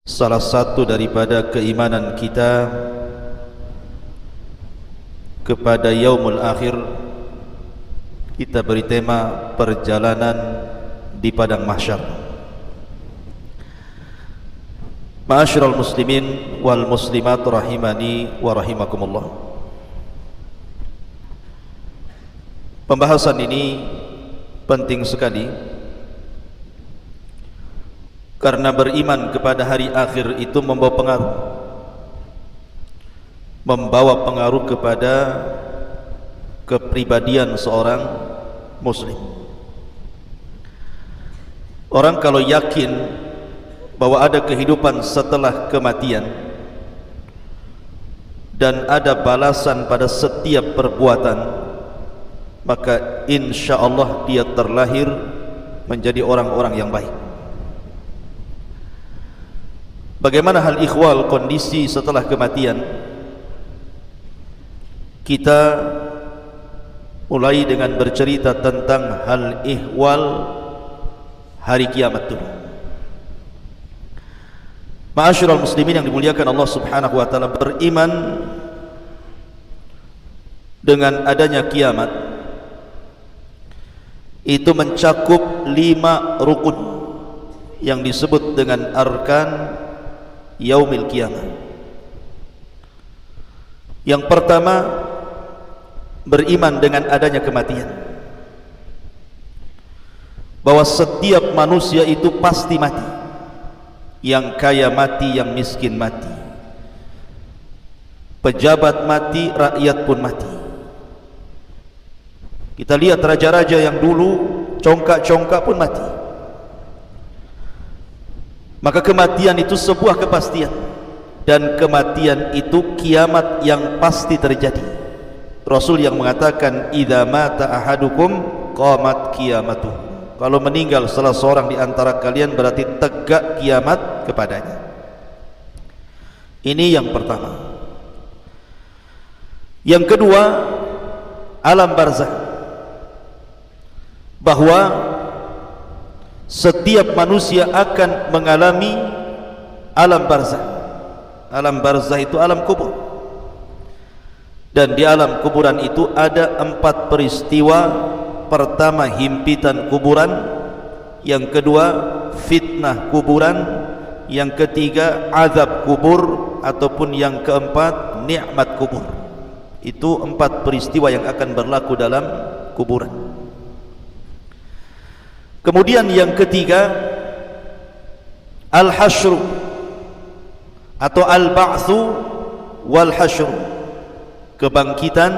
Salah satu daripada keimanan kita kepada yaumul akhir, kita beri tema perjalanan di padang mahsyar. Ma'asyiral muslimin wal muslimat rahimani wa rahimakumullah. Pembahasan ini penting sekali karena beriman kepada hari akhir itu membawa pengaruh kepada kepribadian seorang muslim. Orang kalau yakin bahwa ada kehidupan setelah kematian dan ada balasan pada setiap perbuatan, maka insya Allah dia terlahir menjadi orang-orang yang baik. Bagaimana hal ikhwal kondisi setelah kematian? Kita mulai dengan bercerita tentang hal ihwal hari kiamat itu. Ma'asyiral muslimin yang dimuliakan Allah Subhanahu wa taala, beriman dengan adanya kiamat itu mencakup 5 rukun yang disebut dengan arkan yaumil kiamat. Yang pertama, beriman dengan adanya kematian, bahwa setiap manusia itu pasti mati, yang kaya mati, yang miskin mati, pejabat mati, rakyat pun mati. Kita lihat raja-raja yang dulu congkak-congkak pun mati. Maka kematian itu sebuah kepastian, dan kematian itu kiamat yang pasti terjadi. Rasul yang mengatakan idza mata ahadukum qamat qiyamatuh. Kalau meninggal salah seorang di antara kalian berarti tegak kiamat kepadanya. Ini yang pertama. Yang kedua, alam barzakh, bahwa setiap manusia akan mengalami alam barzakh. Alam barzakh itu alam kubur, dan di alam kuburan itu ada 4 peristiwa. Pertama, himpitan kuburan. Yang kedua, fitnah kuburan. Yang ketiga, azab kubur. Ataupun yang keempat, nikmat kubur. Itu 4 peristiwa yang akan berlaku dalam kuburan. Kemudian yang ketiga, al-hasyr atau al-ba'tsu wal hasyr, kebangkitan,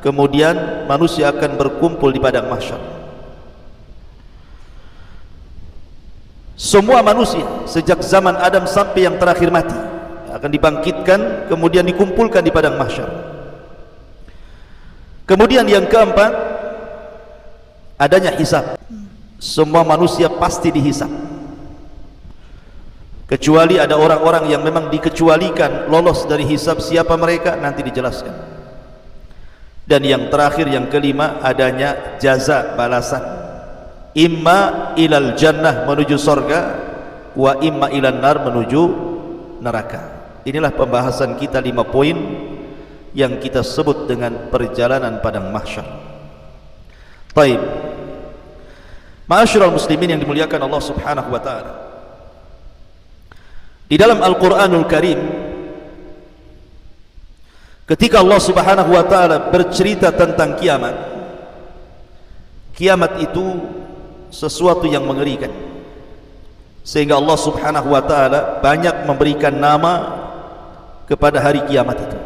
kemudian manusia akan berkumpul di padang mahsyar. Semua manusia sejak zaman Adam sampai yang terakhir mati akan dibangkitkan, kemudian dikumpulkan di padang mahsyar. Kemudian yang keempat, adanya hisab. Semua manusia pasti dihisab, kecuali ada orang-orang yang memang dikecualikan lolos dari hisab. Siapa mereka? Nanti dijelaskan. Dan yang terakhir, yang kelima, adanya jaza, balasan. Imma ilal jannah, menuju surga, wa imma ilan nar, menuju neraka. Inilah pembahasan kita 5 poin yang kita sebut dengan perjalanan padang mahsyar. Baik, ma'asyiral muslimin yang dimuliakan Allah Subhanahu wa taala, di dalam Al-Qur'anul Karim, ketika Allah Subhanahu wa taala bercerita tentang kiamat, kiamat itu sesuatu yang mengerikan, sehingga Allah Subhanahu wa taala banyak memberikan nama kepada hari kiamat itu.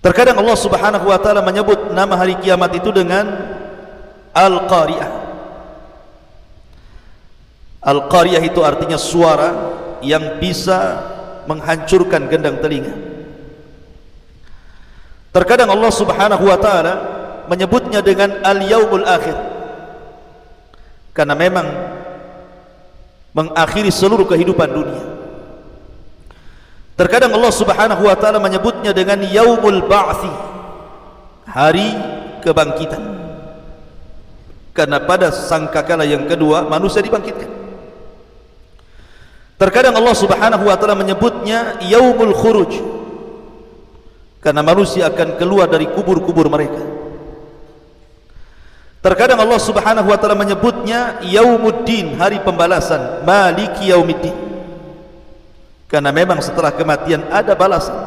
Terkadang Allah Subhanahu wa taala menyebut nama hari kiamat itu dengan Al-Qari'ah. Al-Qari'ah itu artinya suara yang bisa menghancurkan gendang telinga. Terkadang Allah Subhanahu wa taala menyebutnya dengan al-yaumul akhir, karena memang mengakhiri seluruh kehidupan dunia. Terkadang Allah Subhanahu wa taala menyebutnya dengan yaumul ba'thi, hari kebangkitan, karena pada sangkakala yang kedua manusia dibangkitkan. Terkadang Allah Subhanahu wa taala menyebutnya yaumul khuruj, karena manusia akan keluar dari kubur-kubur mereka. Terkadang Allah Subhanahu wa taala menyebutnya yaumuddin, hari pembalasan, maliki yaumiddin, karena memang setelah kematian ada balasan.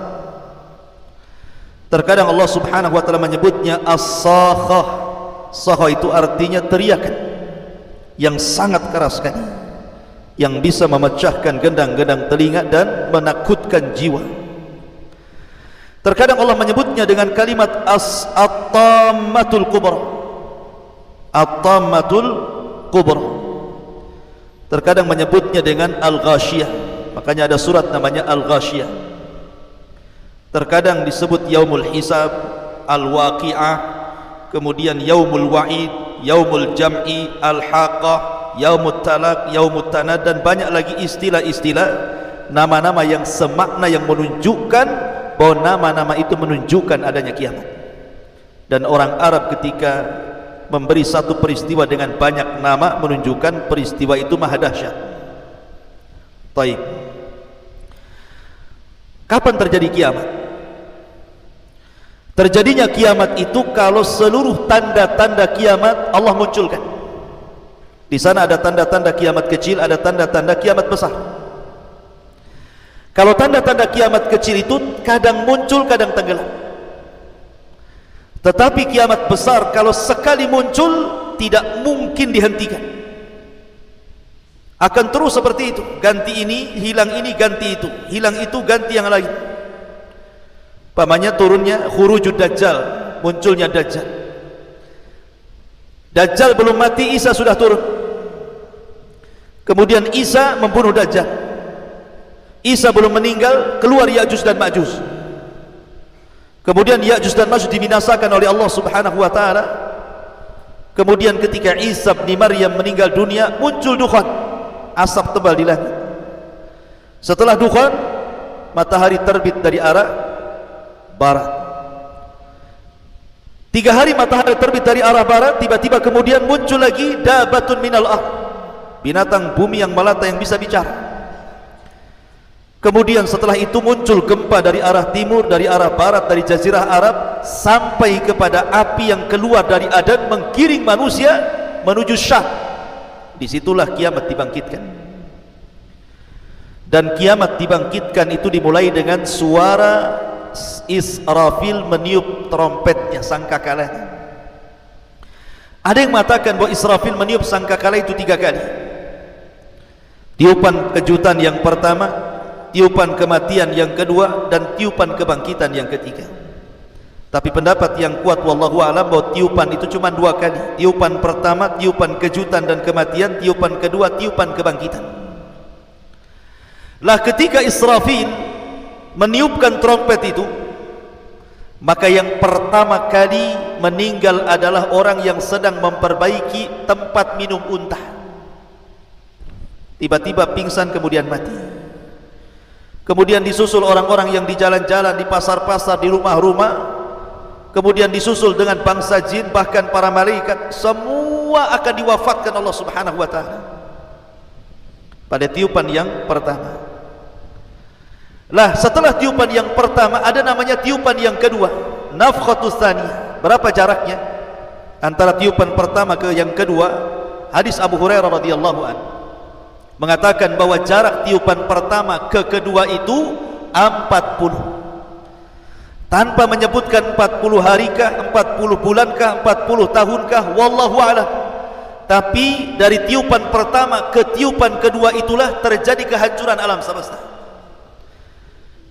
Terkadang Allah Subhanahu wa taala menyebutnya as-sakhah. Sakhah itu artinya teriakan yang sangat keras sekali, yang bisa memecahkan gendang-gendang telinga dan menakutkan jiwa. Terkadang Allah menyebutnya dengan kalimat at-tammatul kubra. At-tammatul kubra. Terkadang menyebutnya dengan al-ghasyiyah, makanya ada surat namanya al-ghasyiyah. Terkadang disebut yaumul hisab, al-waqi'ah, kemudian yaumul wa'id, yaumul jam'i, al-haqah, yaumut talaq, yaumut tanad, dan banyak lagi istilah-istilah, nama-nama yang semakna, yang menunjukkan bahwa nama-nama itu menunjukkan adanya kiamat. Dan orang Arab ketika memberi satu peristiwa dengan banyak nama menunjukkan peristiwa itu maha dahsyat. Baik. Kapan terjadi kiamat? Terjadinya kiamat itu kalau seluruh tanda-tanda kiamat Allah munculkan. Di sana ada tanda-tanda kiamat kecil, ada tanda-tanda kiamat besar. Kalau tanda-tanda kiamat kecil itu kadang muncul, kadang tenggelam. Tetapi kiamat besar kalau sekali muncul tidak mungkin dihentikan, akan terus seperti itu, ganti ini, hilang ini, ganti itu, hilang itu, ganti yang lain. Pamannya turunnya khurujud dajjal, munculnya dajjal. Dajjal belum mati, Isa sudah turun. Kemudian Isa membunuh dajjal. Isa belum meninggal, keluar Ya'juj dan Ma'juj. Kemudian Ya'juj dan Ma'juj dibinasakan oleh Allah Subhanahu wa taala. Kemudian ketika Isa bin Maryam meninggal dunia, muncul dukhan, asap tebal di langit. Setelah dukhan, matahari terbit dari arah barat. 3 hari matahari terbit dari arah barat, tiba-tiba kemudian muncul lagi dabatun minal ard, binatang bumi yang melata yang bisa bicara. Kemudian setelah itu muncul gempa dari arah timur, dari arah barat, dari jazirah Arab, sampai kepada api yang keluar dari Adan menggiring manusia menuju Syam. Disitulah kiamat dibangkitkan. Dan kiamat dibangkitkan itu dimulai dengan suara Israfil meniup trompetnya, sangkakalanya. Ada yang mengatakan bahwa Israfil meniup sangkakala itu 3 kali. Tiupan kejutan yang pertama, tiupan kematian yang kedua, dan tiupan kebangkitan yang ketiga. Tapi pendapat yang kuat wallahu alam bahwa tiupan itu cuma 2 kali. Tiupan pertama tiupan kejutan dan kematian, tiupan kedua tiupan kebangkitan. Lah ketika Israfil meniupkan trompet itu, maka yang pertama kali meninggal adalah orang yang sedang memperbaiki tempat minum unta. Tiba-tiba pingsan kemudian mati. Kemudian disusul orang-orang yang di jalan-jalan, di pasar-pasar, di rumah-rumah. Kemudian disusul dengan bangsa jin, bahkan para malaikat. Semua akan diwafatkan Allah Subhanahu wa taala pada tiupan yang pertama. Lah setelah tiupan yang pertama ada namanya tiupan yang kedua, nafkhatus tsaniyah. Berapa jaraknya antara tiupan pertama ke yang kedua? Hadis Abu Hurairah radhiyallahu anhu mengatakan bahwa jarak tiupan pertama ke kedua itu 40. Tanpa menyebutkan 40 harikah, 40 bulankah, 40 tahunkah, wallahu a'lam. Tapi dari tiupan pertama ke tiupan kedua itulah terjadi kehancuran alam semesta,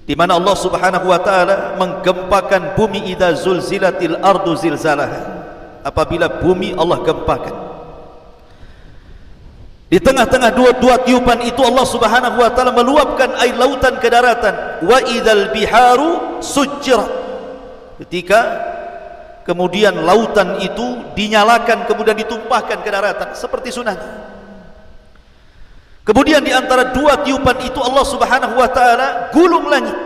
di mana Allah Subhanahu wa taala menggempakan bumi idza zulzilatil ardu zilzalaha. Apabila bumi Allah gempakan. Di tengah-tengah dua tiupan itu Allah Subhanahu wa taala meluapkan air lautan ke daratan. Wa idzal biharu sujjirat. Ketika kemudian lautan itu dinyalakan kemudian ditumpahkan ke daratan seperti tsunami. Kemudian di antara 2 tiupan itu Allah Subhanahu wa taala gulung langit.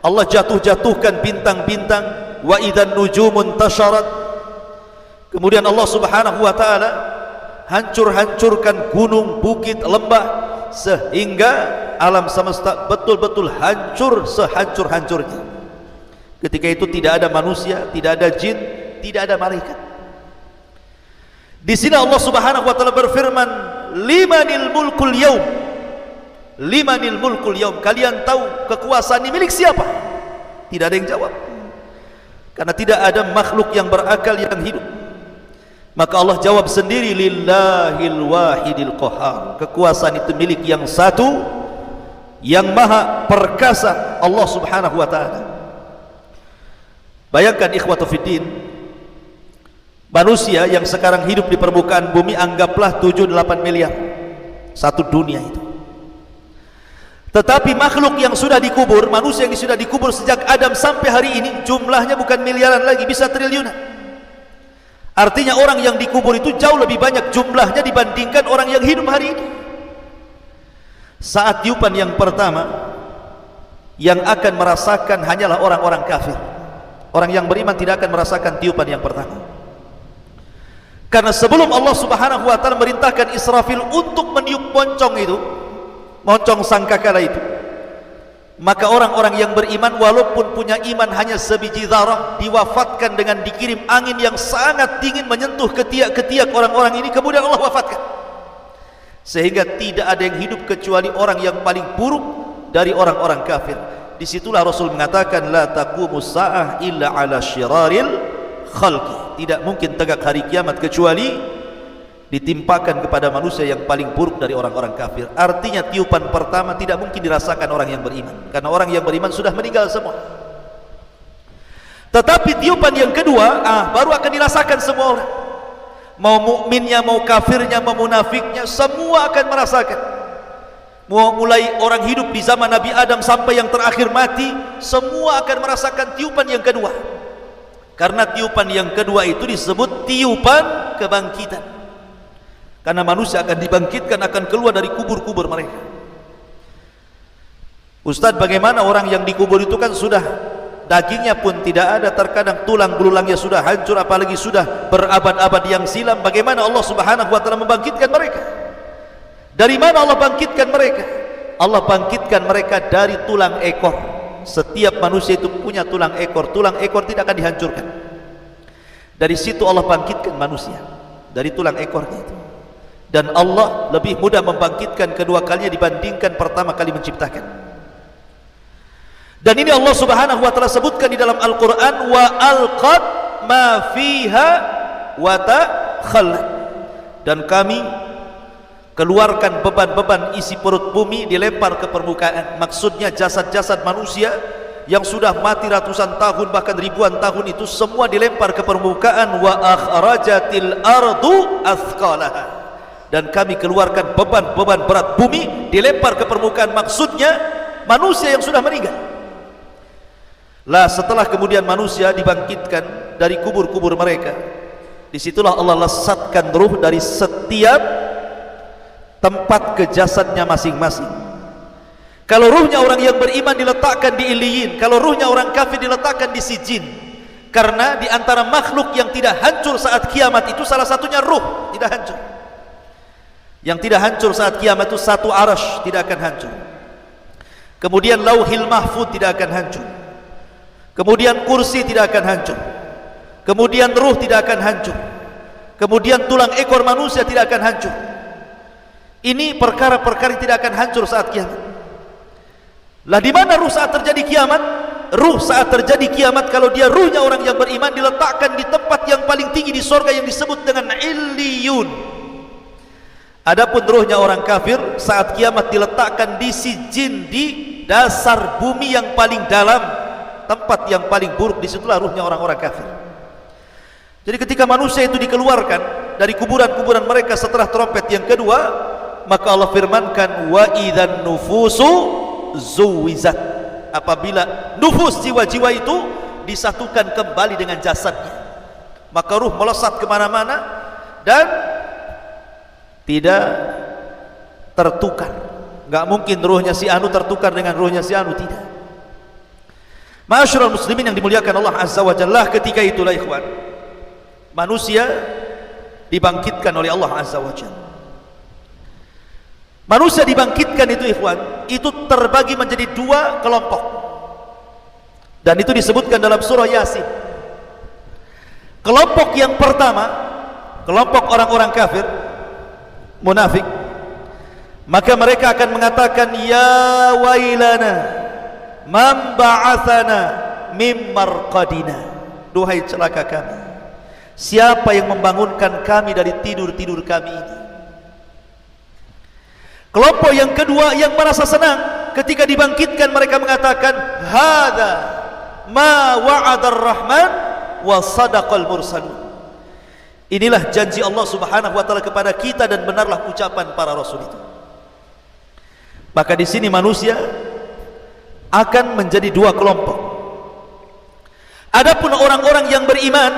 Allah jatuhkan bintang-bintang. Wa idzan nujumun tasharat. Kemudian Allah Subhanahu wa taala hancurkan gunung, bukit, lembah. sehingga alam semesta betul-betul hancur sehancur-hancurnya. Ketika itu tidak ada manusia, tidak ada jin, tidak ada malaikat. Di sini Allah Subhanahu wa taala berfirman, "Limanil mulkul yaum." Limanil mulkul yaum. Kalian tahu kekuasaan ini milik siapa? Tidak ada yang jawab. Karena tidak ada makhluk yang berakal yang hidup. Maka Allah jawab sendiri, "Lillahil wahidil qahhar." Kekuasaan itu milik yang satu, yang maha perkasa, Allah Subhanahu wa taala. Bayangkan ikhwatu fiddin, manusia yang sekarang hidup di permukaan bumi anggaplah 7-8 miliar satu dunia itu. Tetapi makhluk yang sudah dikubur, manusia yang sudah dikubur sejak Adam sampai hari ini, jumlahnya bukan miliaran lagi, bisa triliunan. Artinya orang yang dikubur itu jauh lebih banyak jumlahnya dibandingkan orang yang hidup hari ini. Saat tiupan yang pertama, yang akan merasakan hanyalah orang-orang kafir. Orang yang beriman tidak akan merasakan tiupan yang pertama. Karena sebelum Allah Subhanahu wa taala merintahkan Israfil untuk meniup moncong itu, moncong sangkakala itu, maka orang-orang yang beriman walaupun punya iman hanya sebiji zarah, diwafatkan dengan dikirim angin yang sangat dingin menyentuh ketiak-ketiak orang-orang ini, kemudian Allah wafatkan. Sehingga tidak ada yang hidup kecuali orang yang paling buruk dari orang-orang kafir. Disitulah Rasul mengatakan, la taqumus sa'ah illa ala syiraril khalqi. Tidak mungkin tegak hari kiamat kecuali ditimpakan kepada manusia yang paling buruk dari orang-orang kafir. Artinya tiupan pertama tidak mungkin dirasakan orang yang beriman, karena orang yang beriman sudah meninggal semua. Tetapi tiupan yang kedua baru akan dirasakan semua orang. Mau mukminnya, mau kafirnya, mau munafiknya, semua akan merasakan. Mau mulai orang hidup di zaman Nabi Adam sampai yang terakhir mati, semua akan merasakan tiupan yang kedua. Karena tiupan yang kedua itu disebut tiupan kebangkitan. Karena manusia akan dibangkitkan, akan keluar dari kubur-kubur mereka. Ustadz, bagaimana orang yang dikubur itu kan sudah dagingnya pun tidak ada, terkadang tulang belulangnya sudah hancur, apalagi sudah berabad-abad yang silam. Bagaimana Allah Subhanahu wa taala membangkitkan mereka? Dari mana Allah bangkitkan mereka? Allah bangkitkan mereka dari tulang ekor. Setiap manusia itu punya tulang ekor. Tulang ekor tidak akan dihancurkan. Dari situ Allah bangkitkan manusia, dari tulang ekornya itu. Dan Allah lebih mudah membangkitkan kedua kalinya dibandingkan pertama kali menciptakan. Dan ini Allah Subhanahu wa taala sebutkan di dalam Al-Qur'an, wa alqad ma fiha wa takhallat. Dan kami keluarkan beban-beban isi perut bumi, dilempar ke permukaan. Maksudnya jasad-jasad manusia yang sudah mati ratusan tahun bahkan ribuan tahun itu semua dilempar ke permukaan. Wa akhrajatil ardu athqalaha. Dan kami keluarkan beban-beban berat bumi, dilempar ke permukaan. Maksudnya manusia yang sudah meninggal. Lah setelah kemudian manusia dibangkitkan dari kubur-kubur mereka, disitulah Allah lesatkan ruh dari setiap tempat ke jasadnya masing-masing. Kalau ruhnya orang yang beriman diletakkan di Iliyin, kalau ruhnya orang kafir diletakkan di Sijin. Karena di antara makhluk yang tidak hancur saat kiamat itu salah satunya ruh tidak hancur. Yang tidak hancur saat kiamat itu satu arasy tidak akan hancur. Kemudian lauhil mahfud tidak akan hancur. Kemudian kursi tidak akan hancur. Kemudian ruh tidak akan hancur. Kemudian tulang ekor manusia tidak akan hancur. Ini perkara-perkara yang tidak akan hancur saat kiamat. Lah di mana ruh saat terjadi kiamat? Ruh saat terjadi kiamat kalau dia ruhnya orang yang beriman diletakkan di tempat yang paling tinggi di sorga yang disebut dengan Illiyun. Adapun ruhnya orang kafir saat kiamat diletakkan di Sijin, di dasar bumi yang paling dalam, tempat yang paling buruk. Disitulah ruhnya orang-orang kafir. Jadi ketika manusia itu dikeluarkan dari kuburan-kuburan mereka setelah trompet yang kedua, maka Allah firmankan, wa idzan nufusu zuwizat. Apabila nufus, jiwa-jiwa itu disatukan kembali dengan jasadnya, maka ruh melesat kemana-mana dan tidak tertukar. Enggak mungkin ruhnya si anu tertukar dengan ruhnya si anu, tidak. Ma'asyiral muslimin yang dimuliakan Allah Azza wa Jalla, ketika itulah ikhwan, manusia dibangkitkan oleh Allah Azza wa Jalla. Manusia dibangkitkan itu ikhwan, itu terbagi menjadi dua kelompok. Dan itu disebutkan dalam surah Yasin. Kelompok yang pertama, kelompok orang-orang kafir, munafik, maka mereka akan mengatakan, ya wailana man ba'athana mim marqadina, duhai celaka kami, siapa yang membangunkan kami dari tidur-tidur kami ini. Kelompok yang kedua yang merasa senang ketika dibangkitkan, mereka mengatakan, hadza ma wa'adar rahman wa sadaqal mursalun. Inilah janji Allah Subhanahu wa taala kepada kita dan benarlah ucapan para rasul itu. Maka di sini manusia akan menjadi dua kelompok. Adapun orang-orang yang beriman,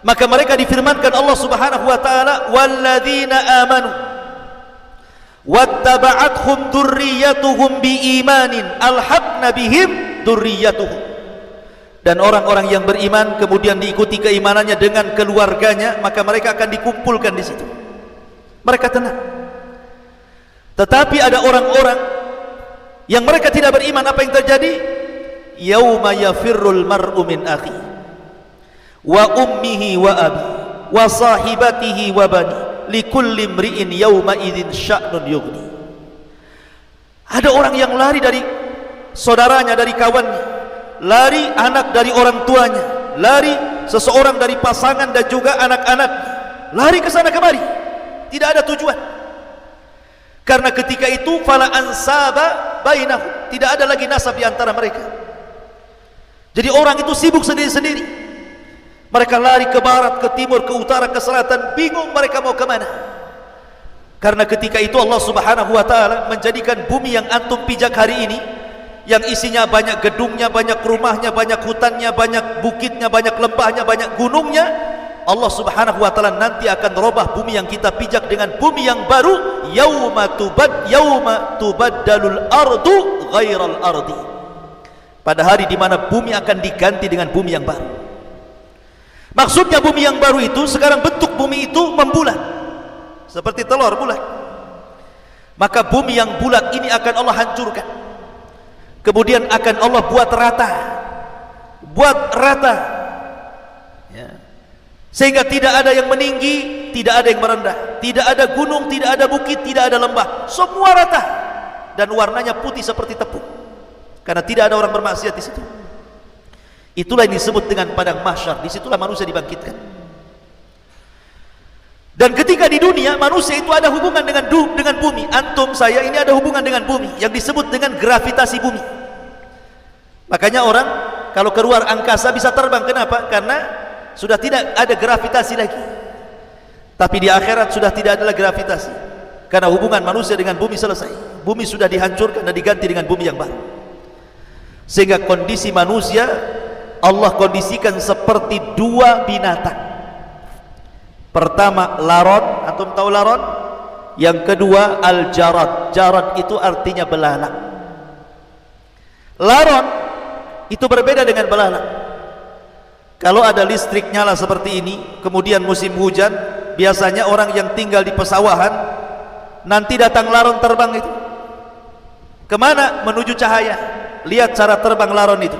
maka mereka difirmankan Allah Subhanahu wa taala, walladzina amanu wattaba'athum dzurriyyatuhum biimanin alhaqna bihim dzurriyyatuhum. Dan orang-orang yang beriman kemudian diikuti keimanannya dengan keluarganya, maka mereka akan dikumpulkan di situ. Mereka tenang. Tetapi ada orang-orang yang mereka tidak beriman, apa yang terjadi? Yauma yafirrul mar'u min akhi wa ummihi wa abi wa sahibatihi wa bani likulli imri'in yauma idzin sya'nun yughni. Ada orang yang lari dari saudaranya, dari kawannya, lari anak dari orang tuanya, lari seseorang dari pasangan dan juga anak-anaknya, lari ke sana kemari, tidak ada tujuan. Karena ketika itu fala ansaba bainahum, tidak ada lagi nasab di antara mereka. Jadi orang itu sibuk sendiri-sendiri. Mereka lari ke barat, ke timur, ke utara, ke selatan, bingung mereka mau kemana. Karena ketika itu Allah Subhanahu wa taala menjadikan bumi yang antum pijak hari ini, yang isinya banyak gedungnya, banyak rumahnya, banyak hutannya, banyak bukitnya, banyak lembahnya, banyak gunungnya, Allah Subhanahu wa taala nanti akan robah bumi yang kita pijak dengan bumi yang baru, yauma tubaddalul ardu ghairal ardi. Pada hari di mana bumi akan diganti dengan bumi yang baru. Maksudnya bumi yang baru itu, sekarang bentuk bumi itu membulat seperti telur bulat. Maka bumi yang bulat ini akan Allah hancurkan, kemudian akan Allah buat rata ya. Sehingga tidak ada yang meninggi, tidak ada yang merendah, tidak ada gunung, tidak ada bukit, tidak ada lembah, semua rata dan warnanya putih seperti tepung, karena tidak ada orang bermaksiat di situ. Itulah yang disebut dengan padang mahsyar. Disitulah manusia dibangkitkan. Dan ketika di dunia manusia itu ada hubungan dengan bumi. Antum, saya ini ada hubungan dengan bumi yang disebut dengan gravitasi bumi. Makanya orang kalau keluar angkasa bisa terbang. Kenapa? Karena sudah tidak ada gravitasi lagi. Tapi di akhirat sudah tidak ada lagi gravitasi, karena hubungan manusia dengan bumi selesai. Bumi sudah dihancurkan dan diganti dengan bumi yang baru. Sehingga kondisi manusia Allah kondisikan seperti dua binatang. Pertama laron, antum tahu laron? Yang kedua al-jarad. Jarad itu artinya belalang. Laron itu berbeda dengan belalang. Kalau ada listrik nyala seperti ini, kemudian musim hujan, biasanya orang yang tinggal di pesawahan, nanti datang laron terbang itu kemana? Menuju cahaya. Lihat cara terbang laron itu.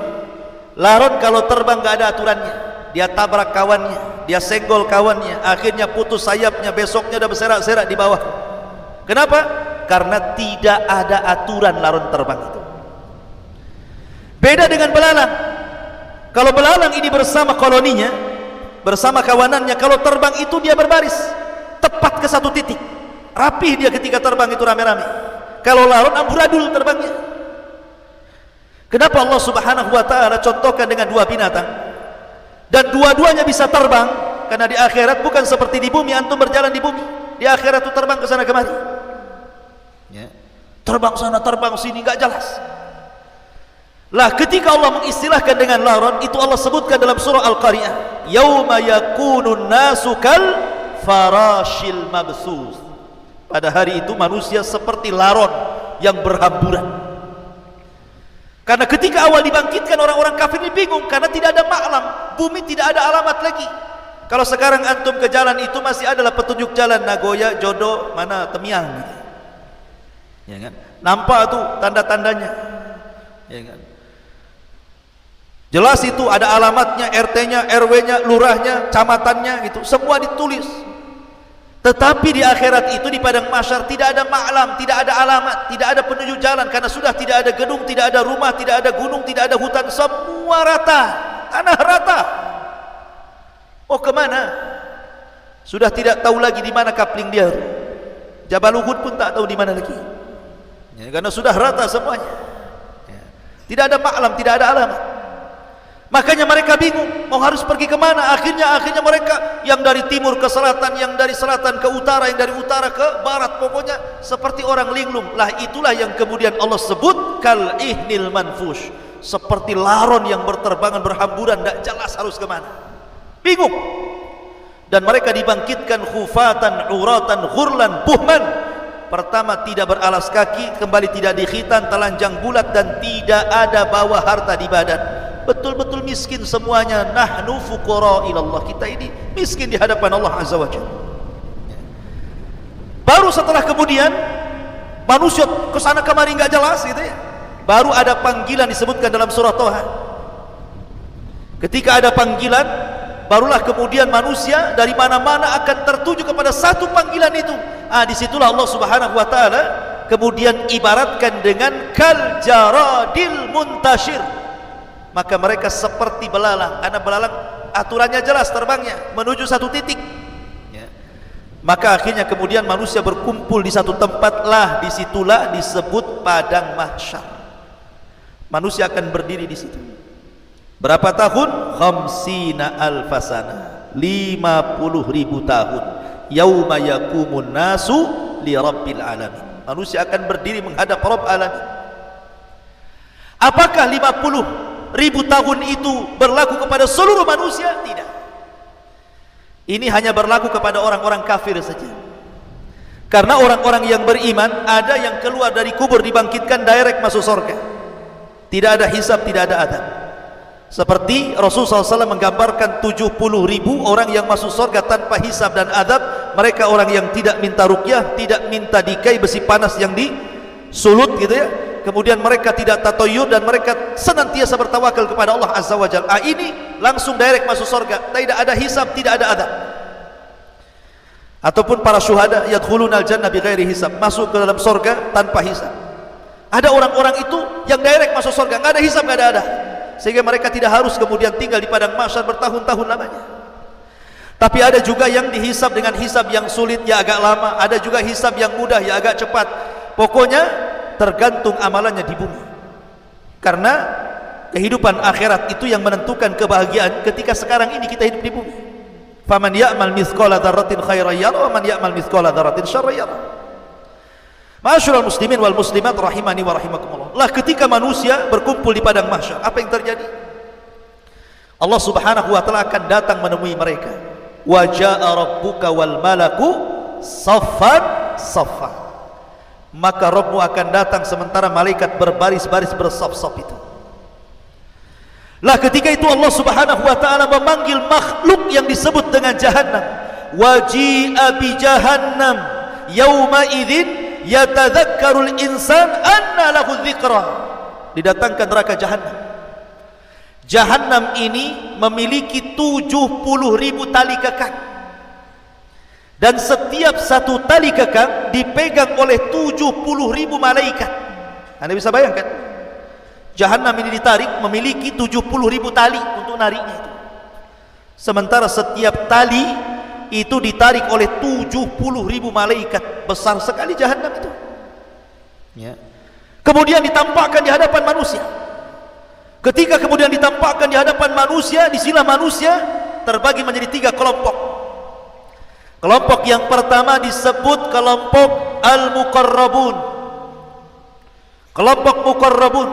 Laron kalau terbang gak ada aturannya, dia tabrak kawannya, dia senggol kawannya, akhirnya putus sayapnya, besoknya udah berserak-serak di bawah. Kenapa? Karena tidak ada aturan laron terbang itu. Beda dengan belalang. Kalau belalang ini bersama koloninya, bersama kawanannya, kalau terbang itu dia berbaris tepat ke satu titik, rapih dia ketika terbang itu rame-rame. Kalau laron amburadul terbangnya. Kenapa Allah Subhanahu wa taala contohkan dengan dua binatang dan dua-duanya bisa terbang? Karena di akhirat bukan seperti di bumi, antum berjalan di bumi. Di akhirat itu terbang ke sana kemari ya. Terbang sana terbang sini gak jelas. Lah ketika Allah mengistilahkan dengan laron, itu Allah sebutkan dalam surah Al-Qari'ah, yauma yakunun nasu kal farashil mabsus. Pada hari itu manusia seperti laron yang berhamburan. Karena ketika awal dibangkitkan, orang-orang kafir ini bingung karena tidak ada maklam, bumi tidak ada alamat lagi. Kalau sekarang antum ke jalan itu masih adalah petunjuk jalan, Nagoya, Jodo, mana Temiang. Ya kan? Nampak tuh tanda-tandanya. Ya kan? Jelas itu ada alamatnya, RT-nya, RW-nya, lurahnya, kecamatannya gitu. Semua ditulis. Tetapi di akhirat itu di padang mahsyar tidak ada ma'lam, tidak ada alamat, tidak ada penunjuk jalan karena sudah tidak ada gedung, tidak ada rumah, tidak ada gunung, tidak ada hutan, semua rata. Tanah rata. Oh kemana? Sudah tidak tahu lagi di mana kapling dia. Jabal Uhud pun tak tahu di mana lagi. Ya, karena sudah rata semuanya. Ya. Tidak ada ma'lam, tidak ada alamat. Makanya mereka bingung mau harus pergi kemana. Akhirnya mereka yang dari timur ke selatan, yang dari selatan ke utara, yang dari utara ke barat, pokoknya seperti orang linglung. Lah itulah yang kemudian Allah sebut kal ihnil manfush, seperti laron yang berterbangan berhamburan, tidak jelas harus kemana, bingung. Dan mereka dibangkitkan khufatan uratan ghurlan buhman. Pertama tidak beralas kaki, kembali tidak dikhitan, telanjang bulat, dan tidak ada bawa harta di badan. Betul-betul miskin semuanya. Nahnu fuqara ilallah, kita ini miskin di hadapan Allah Azza wa Jalla. Baru setelah kemudian manusia kesana kemari nggak jelas gitu ya, baru ada panggilan disebutkan dalam surah Toha. Ketika ada panggilan, barulah kemudian manusia dari mana-mana akan tertuju kepada satu panggilan itu. Disitulah Allah Subhanahu wa ta'ala kemudian ibaratkan dengan kal jaradil muntashir. Maka mereka seperti belalang, karena belalang aturannya jelas terbangnya menuju satu titik ya. Maka akhirnya kemudian manusia berkumpul di satu tempat, lah disitulah disebut padang mahsyar. Manusia akan berdiri di situ. Berapa tahun? Khamsina alfasana, 50.000 tahun. Yauma yakumun nasu li rabbil alamin. Manusia akan berdiri menghadap Rabb alamin. Apakah 50.000 tahun itu berlaku kepada seluruh manusia? Tidak. Ini hanya berlaku kepada orang-orang kafir saja. Karena orang-orang yang beriman, ada yang keluar dari kubur dibangkitkan direct masuk surga. Tidak ada hisab, tidak ada adab. Seperti Rasulullah SAW menggambarkan 70.000 orang yang masuk surga tanpa hisab dan adab. Mereka orang yang tidak minta ruqyah, tidak minta dikai besi panas yang disulut gitu ya. Kemudian mereka tidak tatoyur dan mereka senantiasa bertawakal kepada Allah Azza wa Jalla. Ini langsung direct masuk surga, tidak ada hisab, tidak ada adab. Ataupun para syuhada yadkhulunal jannah bighairi hisab, masuk ke dalam surga tanpa hisab. Ada orang-orang itu yang direct masuk surga, enggak ada hisab, enggak ada adab, sehingga mereka tidak harus kemudian tinggal di padang mahsyar bertahun-tahun lamanya. Tapi ada juga yang dihisab dengan hisab yang sulit, ya agak lama. Ada juga hisab yang mudah, ya agak cepat. Pokoknya tergantung amalannya di bumi. Karena kehidupan akhirat itu yang menentukan kebahagiaan ketika sekarang ini kita hidup di bumi. Faman ya'mal mithqala dzarratin khairan yara wa man ya'mal mithqala dzarratin syarran yara. Ma'asyiral muslimin wal muslimat rahimani wa rahimakumullah. Lah ketika manusia berkumpul di padang mahsyar, apa yang terjadi? Allah Subhanahu wa taala akan datang menemui mereka. Wa jaa'a rabbuka wal malaku saffan saffa. Maka Rabbmu akan datang sementara malaikat berbaris-baris bersaf-saf itu. Lah ketika itu Allah Subhanahu wa taala memanggil makhluk yang disebut dengan jahannam. Waji'a bi jahannam yauma idzin yatadzakkarul insan anna lahu dzikra. Didatangkan neraka jahannam. Jahannam ini memiliki 70.000 tali kekang. Dan setiap satu tali kekang dipegang oleh 70.000 malaikat. Anda bisa bayangkan? Jahannam ini ditarik memiliki 70.000 tali untuk nariknya itu. Sementara setiap tali itu ditarik oleh 70.000 malaikat. Besar sekali jahannam itu. Ya. Kemudian ditampakkan di hadapan manusia. Ketika kemudian ditampakkan di hadapan manusia, disinilah manusia terbagi menjadi 3 kelompok. Kelompok yang pertama disebut kelompok al-muqarrabun. Kelompok muqarrabun,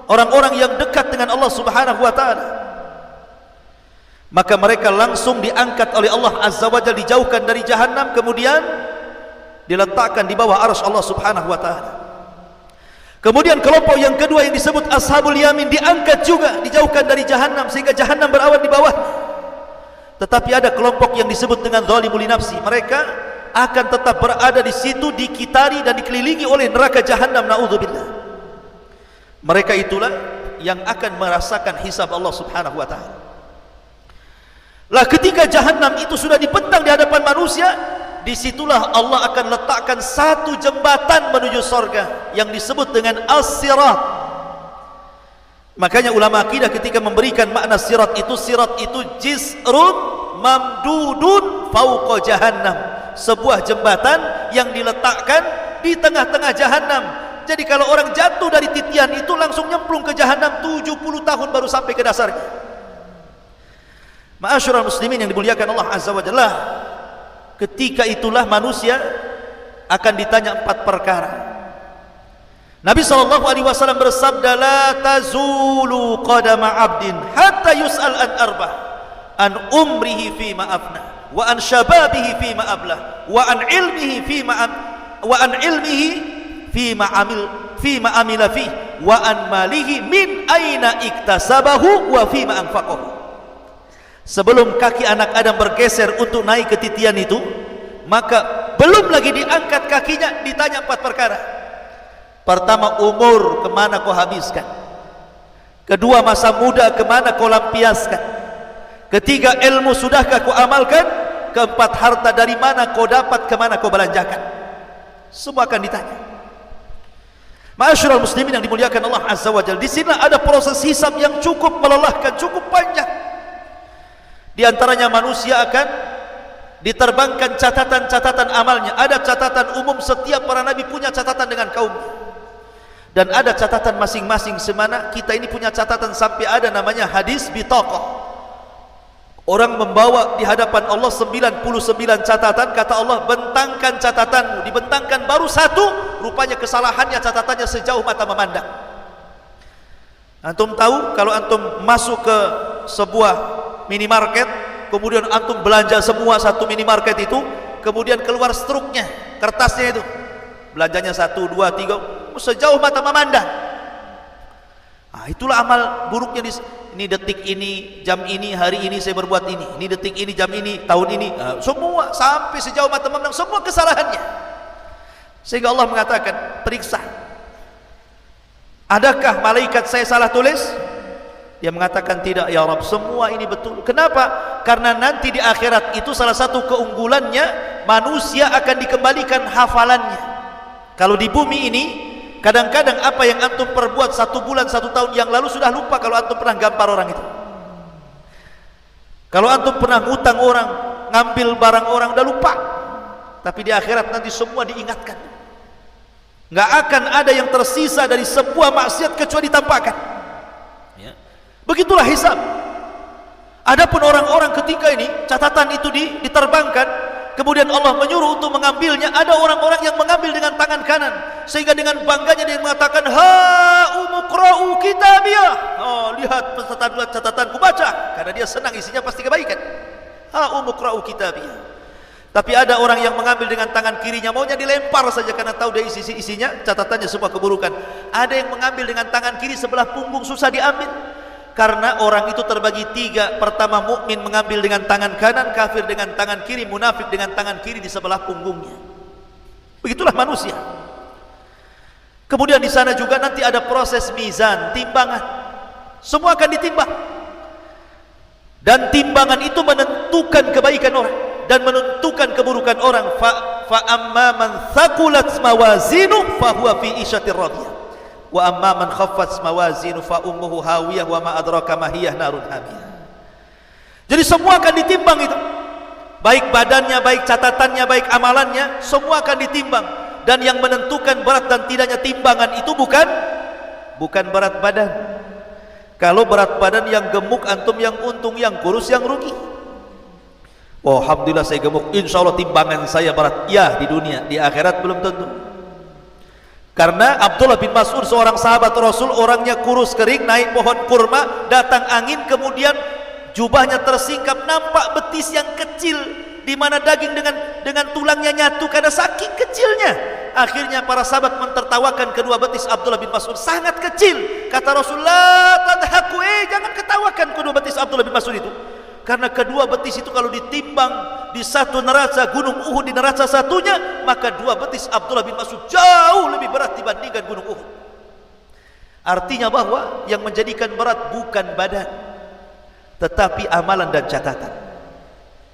orang-orang yang dekat dengan Allah Subhanahu wa taala. Maka mereka langsung diangkat oleh Allah Azza wa Jalla, dijauhkan dari jahannam, kemudian diletakkan di bawah arsy Allah Subhanahu wa taala. Kemudian kelompok yang kedua yang disebut ashabul yamin diangkat juga, dijauhkan dari jahannam sehingga jahannam berawan di bawah. Tetapi ada kelompok yang disebut dengan zalimul nafsi. Mereka akan tetap berada di situ, dikitari dan dikelilingi oleh neraka jahanam, naudzubillah. Mereka itulah yang akan merasakan hisab Allah Subhanahu wa taala. Lah ketika jahanam itu sudah dipentang di hadapan manusia, disitulah Allah akan letakkan satu jembatan menuju surga yang disebut dengan as-sirat. Makanya ulama akidah ketika memberikan makna sirat itu jisrun mamdudun fauqa jahannam, sebuah jembatan yang diletakkan di tengah-tengah jahanam. Jadi kalau orang jatuh dari titian itu langsung nyemplung ke jahanam, 70 tahun baru sampai ke dasarnya. Ma'asyiral muslimin yang dimuliakan Allah Azza wa Jalla, ketika itulah manusia akan ditanya 4 perkara. Nabi SAW bersabda, la tazulu qadama abdin hatta yus'al an arbah, an umrihi fima afna, wa an shababihi fima ablah, wa an ilmihi fima amila fih, wa an malihi min aina iktasabahu wa fima anfaqahu. Sebelum kaki anak Adam bergeser untuk naik ke titian itu, maka belum lagi diangkat kakinya, ditanya 4 perkara. Pertama, umur, kemana kau habiskan? Kedua, masa muda, kemana kau lampiaskan? Ketiga, ilmu, sudahkah kau amalkan? Keempat, harta, dari mana kau dapat, kemana kau belanjakan? Semua akan ditanya. Ma'asyiral muslimin yang dimuliakan Allah Azza wa Jalla, di sini ada proses hisab yang cukup melelahkan, cukup panjang. Di antaranya manusia akan diterbangkan catatan-catatan amalnya. Ada catatan umum, setiap para nabi punya catatan dengan kaumnya. Dan ada catatan masing-masing, semana kita ini punya catatan sampai ada namanya hadis bitaqah. Orang membawa di hadapan Allah 99 catatan, kata Allah, bentangkan catatanmu. Dibentangkan baru 1, rupanya kesalahannya catatannya sejauh mata memandang. Antum tahu kalau antum masuk ke sebuah minimarket, kemudian antum belanja semua satu minimarket itu, kemudian keluar struknya, kertasnya itu, belanjanya 1, 2, 3, sejauh mata memandang. Nah, itulah amal buruknya. Ini detik ini, jam ini, hari ini saya berbuat ini detik ini, jam ini, tahun ini, semua sampai sejauh mata memandang, semua kesalahannya. Sehingga Allah mengatakan, periksa, adakah malaikat saya salah tulis? Dia mengatakan, tidak ya Rabb, semua ini betul. Kenapa? Karena nanti di akhirat itu salah satu keunggulannya, manusia akan dikembalikan hafalannya. Kalau di bumi ini, kadang-kadang apa yang antum perbuat 1 bulan, 1 tahun yang lalu sudah lupa. Kalau antum pernah gampar orang itu, kalau antum pernah ngutang orang, ngambil barang orang, udah lupa. Tapi di akhirat nanti semua diingatkan. Nggak akan ada yang tersisa dari sebuah maksiat kecuali ditampakkan. Begitulah hisab. Adapun orang-orang ketika ini catatan itu diterbangkan, kemudian Allah menyuruh untuk mengambilnya, ada orang-orang yang mengambil dengan tangan kanan, sehingga dengan bangganya dia mengatakan, ha umuqra'u kitabiyah. Oh, lihat catatanku, baca, karena dia senang, isinya pasti kebaikan. Ha umuqra'u kitabiyah. Tapi ada orang yang mengambil dengan tangan kirinya, maunya dilempar saja karena tahu dia isinya catatannya semua keburukan. Ada yang mengambil dengan tangan kiri, sebelah punggung susah diambil. Karena orang itu terbagi 3. Pertama, mukmin mengambil dengan tangan kanan, kafir dengan tangan kiri, munafik dengan tangan kiri di sebelah punggungnya. Begitulah manusia. Kemudian di sana juga nanti ada proses mizan, timbangan. Semua akan ditimbang. Dan timbangan itu menentukan kebaikan orang dan menentukan keburukan orang. Fa amma man thaqulat mawazinuhu fa huwa fi isyatir radiyah. Wa amma man khaffat mawazinu fa ummuhu hawiyah wa ma adraka ma hiyah narun hamiyah. Jadi semua akan ditimbang itu, baik badannya, baik catatannya, baik amalannya, semua akan ditimbang. Dan yang menentukan berat dan tidaknya timbangan itu bukan berat badan. Kalau berat badan yang gemuk antum yang untung, yang kurus yang rugi. Oh, alhamdulillah saya gemuk, insya Allah timbangan saya berat. Ya, di dunia, di akhirat belum tentu. Karena Abdullah bin Mas'ud, seorang sahabat Rasul, orangnya kurus kering, naik pohon kurma, datang angin, kemudian jubahnya tersingkap, nampak betis yang kecil, di mana daging dengan tulangnya nyatu karena saking kecilnya. Akhirnya para sahabat mentertawakan kedua betis Abdullah bin Mas'ud, sangat kecil. Kata Rasulullah, tadhaku, jangan ketawakan kedua betis Abdullah bin Mas'ud itu. Karena kedua betis itu kalau ditimbang di satu neraca Gunung Uhud di neraca satunya, maka dua betis Abdullah bin Mas'ud jauh lebih berat dibandingkan Gunung Uhud. Artinya bahwa yang menjadikan berat bukan badan, tetapi amalan dan catatan.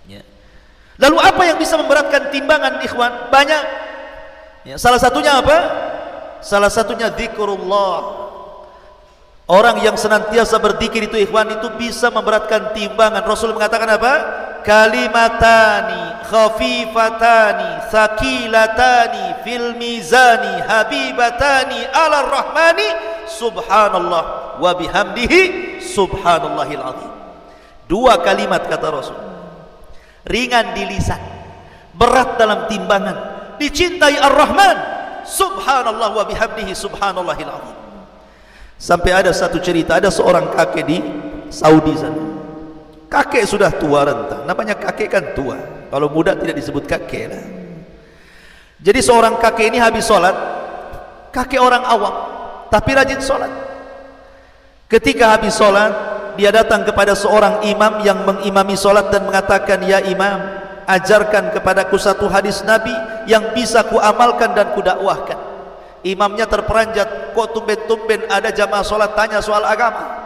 Ya. Lalu apa yang bisa memberatkan timbangan, ikhwan? Banyak. Ya, salah satunya apa? Salah satunya zikrullah. Orang yang senantiasa berzikir itu, ikhwan, itu bisa memberatkan timbangan. Rasul mengatakan apa? Kalimatani khafifatani thaqilatani fil mizani habibatani ala rahmani subhanallah wa bihamdihi subhanallahil azim. Dua kalimat kata Rasul, ringan di lisan, berat dalam timbangan, dicintai Ar-Rahman, subhanallah wa bihamdihi subhanallahil azim. Sampai ada satu cerita, ada seorang kakek di Saudi sana. Kakek sudah tua renta, namanya kakek kan tua, kalau muda tidak disebut kakek lah. Jadi seorang kakek ini habis sholat, kakek orang awam tapi rajin sholat. Ketika habis sholat, dia datang kepada seorang imam yang mengimami sholat dan mengatakan, ya imam, ajarkan kepadaku satu hadis Nabi yang bisa ku amalkan dan ku dakwahkan. Imamnya terperanjat, kok tumben-tumben ada jamaah sholat tanya soal agama.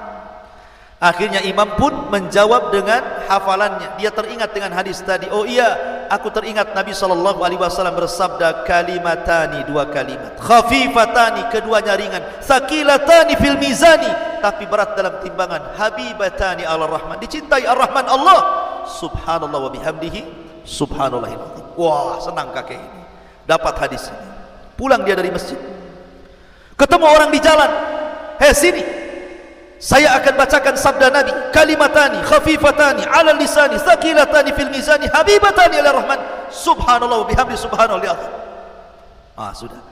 Akhirnya imam pun menjawab dengan hafalannya. Dia teringat dengan hadis tadi. Oh iya, aku teringat Nabi SAW bersabda, kalimatani, dua kalimat, khafifatani, keduanya ringan, thaqilatani fil mizani, tapi berat dalam timbangan, habibatani ala rahman, dicintai ar-Rahman Allah, subhanallah wa bihamdihi subhanallahil azim. Wah, senang kakek ini dapat hadis ini. Pulang dia dari masjid, ketemu orang di jalan, hei sini, saya akan bacakan sabda Nabi, kalimatani khafifatani ala lisani thaqilatani fil mizani habibatani ila rahman subhanallah wa bihamdi subhanallah. Sudah.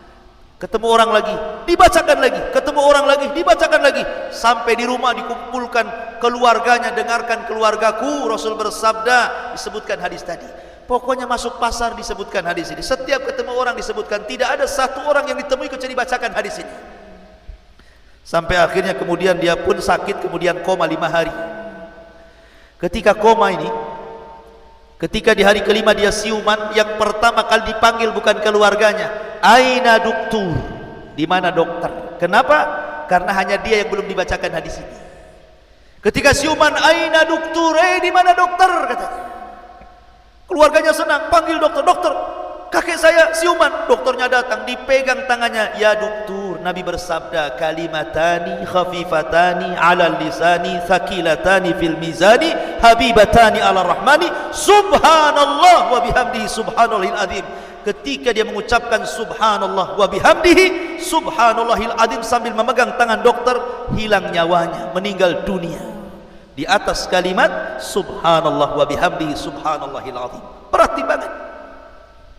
Ketemu orang lagi, dibacakan lagi, ketemu orang lagi, dibacakan lagi, sampai di rumah dikumpulkan keluarganya, dengarkan keluargaku, Rasul bersabda, disebutkan hadis tadi. Pokoknya masuk pasar disebutkan hadis ini, setiap ketemu orang disebutkan, tidak ada satu orang yang ditemui kecuali dibacakan hadis ini. Sampai akhirnya kemudian dia pun sakit, kemudian koma 5 hari. Ketika koma ini, ketika di hari kelima dia siuman, yang pertama kali dipanggil bukan keluarganya, aina dokter, di mana dokter? Kenapa? Karena hanya dia yang belum dibacakan hadis ini. Ketika siuman, aina dokter, di mana dokter? Katanya. Keluarganya senang, panggil dokter, dokter, kakek saya siuman. Dokternya datang, dipegang tangannya, ya dokter, Nabi bersabda, kalimatani khafifatani ala lisani thaqilatani fil mizani habibatani ala rahmani subhanallah wa bihamdihi subhanallahil azim. Ketika dia mengucapkan subhanallah wa bihamdihi subhanallahil azim sambil memegang tangan dokter, hilang nyawanya, meninggal dunia di atas kalimat subhanallah wa bihamdihi subhanallahil azim. Berat timbangan.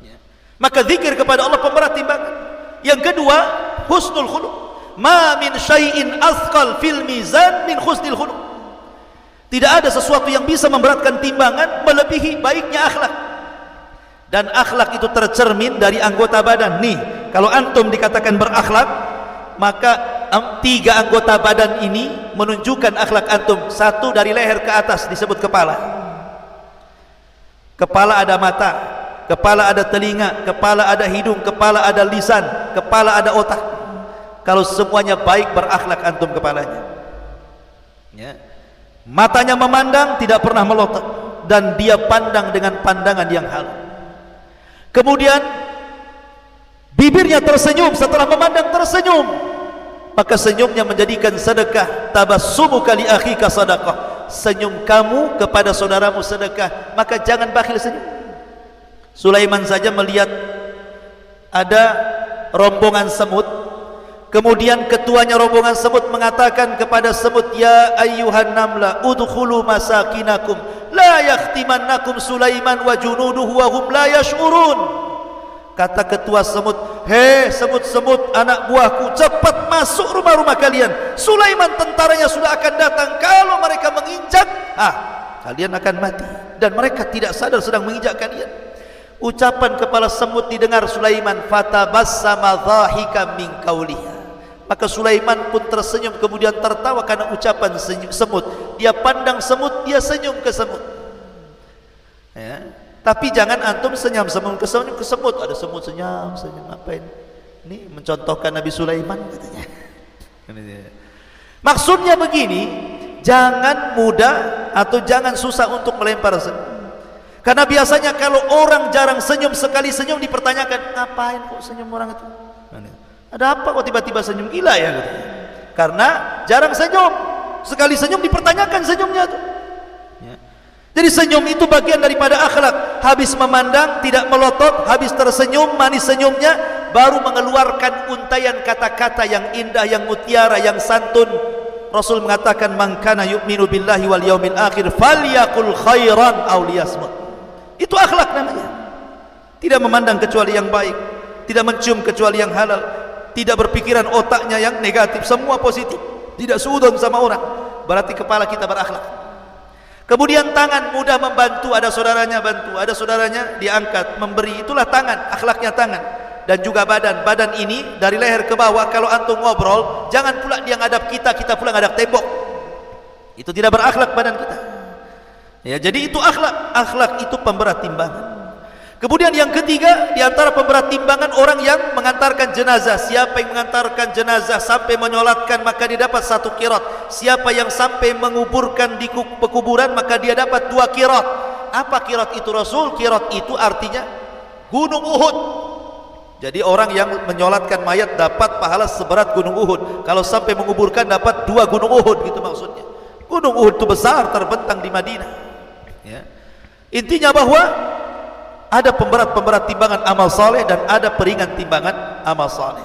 Ya. Maka zikir kepada Allah pemberat timbangan. Yang kedua, husnul khuluq. Ma min syai'in athqal fil mizan min husnil khuluq. Tidak ada sesuatu yang bisa memberatkan timbangan melebihi baiknya akhlak. Dan akhlak itu tercermin dari anggota badan. Nih, kalau antum dikatakan berakhlak, maka 3 anggota badan ini menunjukkan akhlak antum. 1 dari leher ke atas disebut kepala. Kepala ada mata, kepala ada telinga, kepala ada hidung, kepala ada lisan, kepala ada otak. Kalau semuanya baik, berakhlak antum kepalanya. Ya. Matanya memandang, tidak pernah melotot, dan dia pandang dengan pandangan yang halus. Kemudian bibirnya tersenyum, setelah memandang tersenyum, maka senyumnya menjadikan sedekah. Tabassumuka li akhika sadaqah, senyum kamu kepada saudaramu sedekah, maka jangan bakhil senyum. Sulaiman saja melihat ada rombongan semut, kemudian ketuanya rombongan semut mengatakan kepada semut, ya ayyuhan namla udkhulu masakinakum la yakhtimannakum Sulaiman wa junuduhu wa hum la yash'urun. Kata ketua semut, hei semut-semut anak buahku, cepat masuk rumah-rumah kalian, Sulaiman tentaranya sudah akan datang. Kalau mereka menginjak, kalian akan mati. Dan mereka tidak sadar sedang menginjak kalian. Ucapan kepala semut didengar Sulaiman, fatabassama dhahika min qauliha. Maka Sulaiman pun tersenyum, kemudian tertawa karena ucapan semut. Dia pandang semut, dia senyum ke semut. Tapi jangan antum senyum-senyum ke semut. Ada semut senyum ngapain? Ini mencontohkan Nabi Sulaiman katanya. Maksudnya begini, jangan mudah atau jangan susah untuk melempar senyum. Karena biasanya kalau orang jarang senyum, sekali senyum dipertanyakan, ngapain kok senyum orang itu? Ada apa kok tiba-tiba senyum, gila ya katanya. Karena jarang senyum, sekali senyum dipertanyakan senyumnya tuh. Jadi senyum itu bagian daripada akhlak. Habis memandang tidak melotot, habis tersenyum manis senyumnya, baru mengeluarkan untayan kata-kata yang indah, yang mutiara, yang santun. Rasul mengatakan, man kana yu'minu billahi wal yaumil akhir falyaqul khairan aw liyasmut. Itu akhlak namanya. Tidak memandang kecuali yang baik, tidak mencium kecuali yang halal, tidak berpikiran otaknya yang negatif, semua positif, tidak suudon sama orang. Berarti kepala kita berakhlak. Kemudian tangan mudah membantu, ada saudaranya bantu, ada saudaranya diangkat, memberi, itulah tangan, akhlaknya tangan. Dan juga badan ini dari leher ke bawah, kalau antum ngobrol, jangan pula dia ngadap kita, kita pula ngadap tembok. Itu tidak berakhlak badan kita. Ya, jadi itu akhlak itu pemberat timbangan. Kemudian yang ketiga, di antara pemberat timbangan orang yang mengantarkan jenazah. Siapa yang mengantarkan jenazah sampai menyolatkan, maka dia dapat 1 qirat. Siapa yang sampai menguburkan di pekuburan, maka dia dapat 2 qirat. Apa qirat itu Rasul? Qirat itu artinya gunung Uhud. Jadi orang yang menyolatkan mayat dapat pahala seberat gunung Uhud. Kalau sampai menguburkan dapat 2 gunung Uhud, gitu maksudnya. Gunung Uhud itu besar, terbentang di Madinah. Ya. Intinya bahwa ada pemberat timbangan amal saleh dan ada peringan timbangan amal saleh.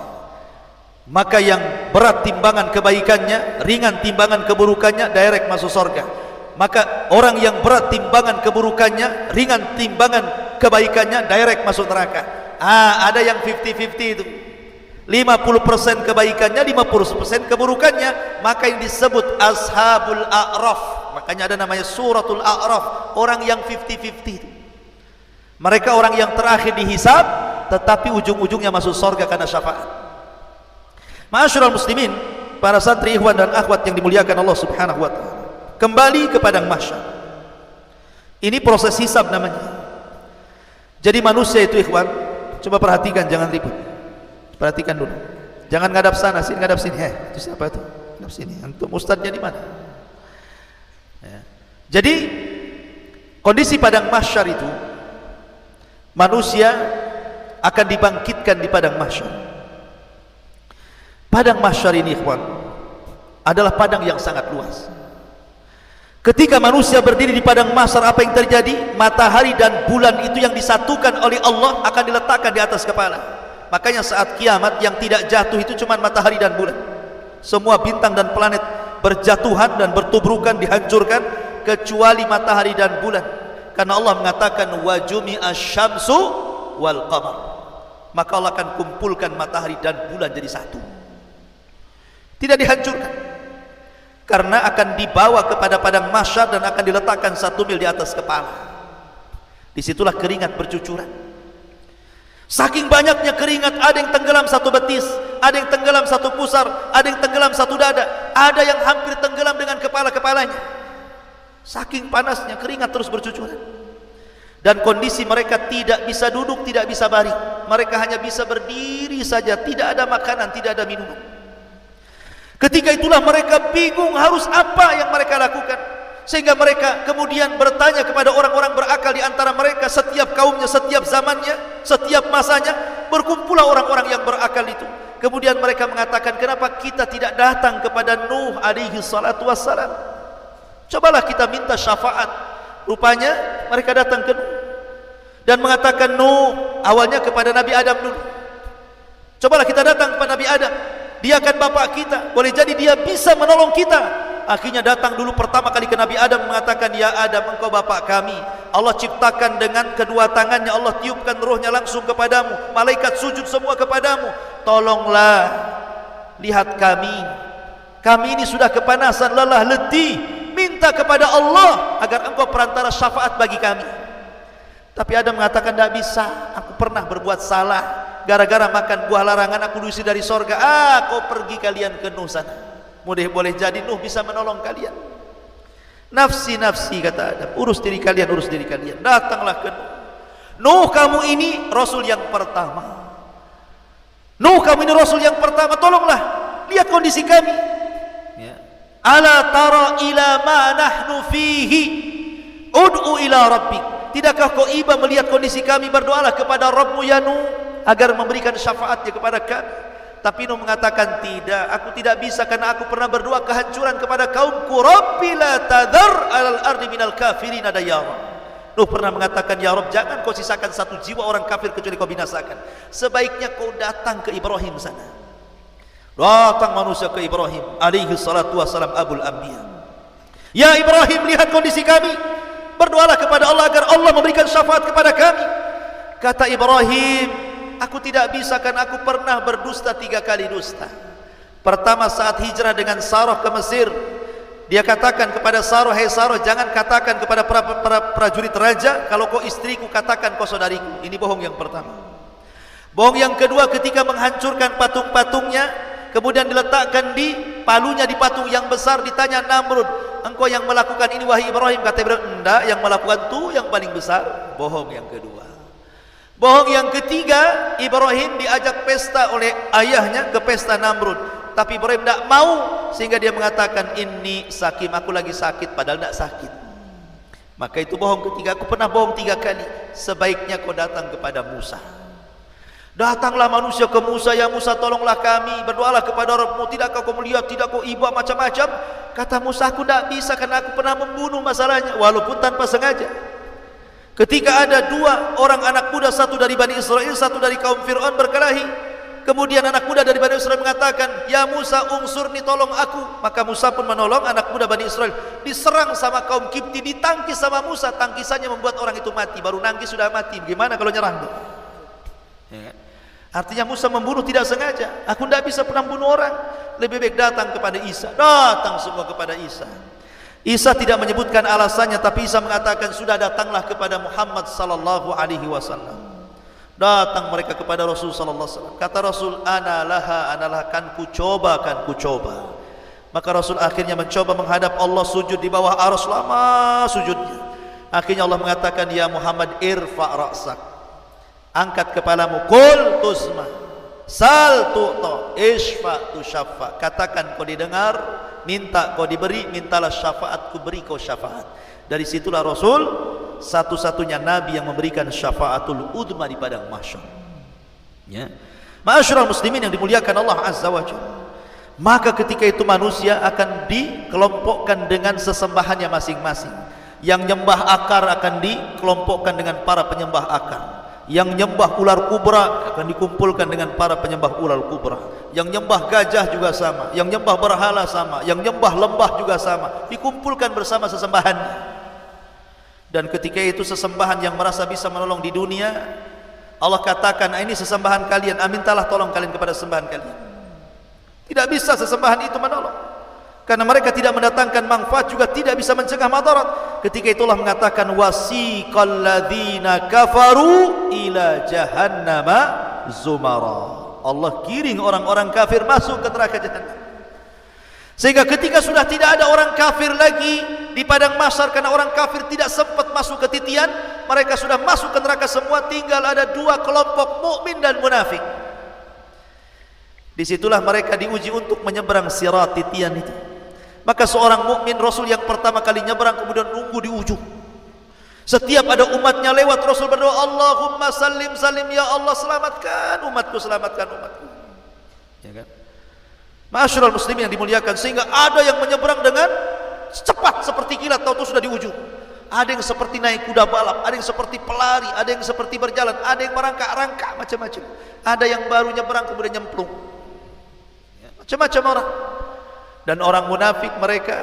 Maka yang berat timbangan kebaikannya, ringan timbangan keburukannya, direct masuk surga. Maka orang yang berat timbangan keburukannya, ringan timbangan kebaikannya, direct masuk neraka. Ada yang 50-50 itu. 50% kebaikannya, 50% keburukannya, maka yang disebut ashabul a'raf. Makanya ada namanya suratul a'raf, orang yang 50-50 itu. Mereka orang yang terakhir dihisab, tetapi ujung-ujungnya masuk surga karena syafaat. Ma'asyiral muslimin, para santri, ikhwan dan akhwat yang dimuliakan Allah Subhanahu wa taala. Kembali ke padang mahsyar. Ini proses hisab namanya. Jadi manusia itu, ikhwan, coba perhatikan, jangan ribut. Perhatikan dulu. Jangan ngadap sana, sini ngadap sini. Itu siapa itu? Ngadap sini. Antum ustadznya di mana? Ya. Jadi kondisi padang mahsyar itu, manusia akan dibangkitkan di padang mahsyar. Padang mahsyar ini, ikhwan, adalah padang yang sangat luas. Ketika manusia berdiri di padang mahsyar, apa yang terjadi? Matahari dan bulan itu yang disatukan oleh Allah akan diletakkan di atas kepala. Makanya saat kiamat yang tidak jatuh itu cuma matahari dan bulan. Semua bintang dan planet berjatuhan dan bertubrukan, dihancurkan, kecuali matahari dan bulan. Karena Allah mengatakan wajumi asyamsu wal qamar. Maka Allah akan kumpulkan matahari dan bulan jadi satu. Tidak dihancurkan. Karena akan dibawa kepada padang mahsyar dan akan diletakkan 1 mil di atas kepala. Disitulah keringat bercucuran. Saking banyaknya keringat, ada yang tenggelam 1 betis, ada yang tenggelam 1 pusar, ada yang tenggelam 1 dada, ada yang hampir tenggelam dengan kepala-kepalanya. Saking panasnya keringat terus bercucuran. Dan kondisi mereka tidak bisa duduk, tidak bisa baring. Mereka hanya bisa berdiri saja, tidak ada makanan, tidak ada minuman. Ketika itulah mereka bingung harus apa yang mereka lakukan. Sehingga mereka kemudian bertanya kepada orang-orang berakal di antara mereka. Setiap kaumnya, setiap zamannya, setiap masanya, berkumpullah orang-orang yang berakal itu. Kemudian mereka mengatakan, kenapa kita tidak datang kepada Nuh alaihi salatu wassalam? Cobalah kita minta syafaat. Rupanya mereka datang ke Nuh dan mengatakan, Nuh, awalnya kepada Nabi Adam dulu. Cobalah kita datang kepada Nabi Adam, dia kan bapak kita, boleh jadi dia bisa menolong kita. Akhirnya datang dulu pertama kali ke Nabi Adam, mengatakan, ya Adam, engkau bapak kami. Allah ciptakan dengan kedua tangannya, Allah tiupkan rohnya langsung kepadamu, malaikat sujud semua kepadamu. Tolonglah, lihat kami ini sudah kepanasan, lelah, letih, minta kepada Allah agar engkau perantara syafaat bagi kami. Tapi Adam mengatakan, tidak bisa, aku pernah berbuat salah, gara-gara makan buah larangan aku diusir dari sorga. Kau pergi kalian ke Nuh sana, boleh jadi Nuh bisa menolong kalian. Nafsi, kata Adam, urus diri kalian. Datanglah ke Nuh. Nuh, kamu ini rasul yang pertama. Nuh, kamu ini rasul yang pertama, tolonglah lihat kondisi kami. Ya. Ala tara ila ma nahnu fihi ud'u ila rabbik. Tidakkah kau iba melihat kondisi kami? Berdoalah kepada Rabbmu ya Nuh agar memberikan syafaatnya kepada kami. Tapi Nuh mengatakan, tidak, aku tidak bisa karena aku pernah berdoa kehancuran kepada kaumku. Rabbi la tadhar alal ardi minal kafirin dayara. Nuh pernah mengatakan, ya Rabb, jangan kau sisakan satu jiwa orang kafir kecuali kau binasakan. Sebaiknya kau datang ke Ibrahim sana. Datang manusia ke Ibrahim alaihi salatu wassalam, abul anbiya. Ya Ibrahim, lihat kondisi kami, berdoalah kepada Allah agar Allah memberikan syafaat kepada kami. Kata Ibrahim, aku tidak bisa karena aku pernah berdusta 3 kali dusta. Pertama saat hijrah dengan Sarah ke Mesir, dia katakan kepada Sarah, hei Sarah, jangan katakan kepada para prajurit raja kalau kau istriku, katakan kau saudariku. Ini bohong yang pertama. Bohong yang kedua, ketika menghancurkan patung-patungnya, kemudian diletakkan di palunya di patung yang besar, ditanya Namrud, engkau yang melakukan ini wahai Ibrahim? Kata Ibrahim, enggak, yang melakukan itu yang paling besar. Bohong yang kedua. Bohong yang ketiga, Ibrahim diajak pesta oleh ayahnya ke pesta Namrud, tapi Ibrahim tidak mau, sehingga dia mengatakan, ini sakim, aku lagi sakit, padahal tidak sakit. Maka itu bohong ketiga. Aku pernah bohong 3 kali. Sebaiknya kau datang kepada Musa. Datanglah manusia ke Musa, ya Musa, tolonglah kami, berdoalah kepada Rabbmu. Tidakkah kau melihat, tidak kau iba macam-macam? Kata Musa, aku tidak bisa karena aku pernah membunuh masalahnya, walaupun tanpa sengaja. Ketika ada 2 orang anak muda, satu dari Bani Israel, satu dari kaum Fir'aun berkelahi. Kemudian anak muda dari Bani Israel mengatakan, ya Musa, ungsurni, tolong aku. Maka Musa pun menolong anak muda Bani Israel. Diserang sama kaum Kipti, ditangkis sama Musa. Tangkisannya membuat orang itu mati. Baru nangkis sudah mati, gimana kalau nyerang? Ya. Artinya Musa membunuh tidak sengaja. Aku tidak bisa pernah membunuh orang. Lebih baik datang kepada Isa. Datang semua kepada Isa. Isa tidak menyebutkan alasannya, tapi Isa mengatakan, sudah datanglah kepada Muhammad sallallahu alaihi wasallam. Datang mereka kepada Rasul sallallahu alaihi wasallam. Kata Rasul, ana laha, kan ku coba. Maka Rasul akhirnya mencoba menghadap Allah, sujud di bawah arsy, lama sujudnya. Akhirnya Allah mengatakan, ya Muhammad, irfa ra'sak, angkat kepalamu, qul tusma, sal tu'ta, isfa tusyaffa, katakan kau didengar, minta kau diberi, mintalah syafaat, ku beri kau syafaat. Dari situlah Rasul satu-satunya nabi yang memberikan syafaatul udma di padang mahsyar. Ya. Ma'asyiral muslimin yang dimuliakan Allah Azza wa Jalla. Maka ketika itu manusia akan dikelompokkan dengan sesembahannya masing-masing. Yang nyembah akar akan dikelompokkan dengan para penyembah akar. Yang nyembah ular kubra akan dikumpulkan dengan para penyembah ular kubra. Yang nyembah gajah juga sama, yang nyembah berhala sama, yang nyembah lembah juga sama, dikumpulkan bersama sesembahannya. Dan ketika itu sesembahan yang merasa bisa menolong di dunia, Allah katakan, ini sesembahan kalian, amintalah tolong kalian kepada sesembahan kalian. Tidak bisa sesembahan itu menolong, karena mereka tidak mendatangkan manfaat, juga tidak bisa mencegah madarat. Ketika itulah mengatakan, wasiqal ladzina kafaru ila jahannama zumara. Allah giring orang-orang kafir masuk ke neraka jahanam. Sehingga ketika sudah tidak ada orang kafir lagi di padang mahsyar, karena orang kafir tidak sempat masuk ke titian, mereka sudah masuk ke neraka semua, tinggal ada 2 kelompok, mukmin dan munafik. Disitulah mereka diuji untuk menyeberang sirat titian itu. Maka seorang mukmin, Rasul yang pertama kali nyeberang, kemudian nunggu di ujung. Setiap ada umatnya lewat, Rasul berdoa, Allahumma salim salim, ya Allah selamatkan umatku, selamatkan umatku. Ya kan? Ma'asyiral muslimin yang dimuliakan, sehingga ada yang menyeberang dengan cepat seperti kilat, tahu-tahu sudah di ujung. Ada yang seperti naik kuda balap, ada yang seperti pelari, ada yang seperti berjalan, ada yang merangkak-rangkak, macam-macam. Ada yang baru nyeberang kemudian nyemplung. Ya, macam-macam orang. Dan orang munafik, mereka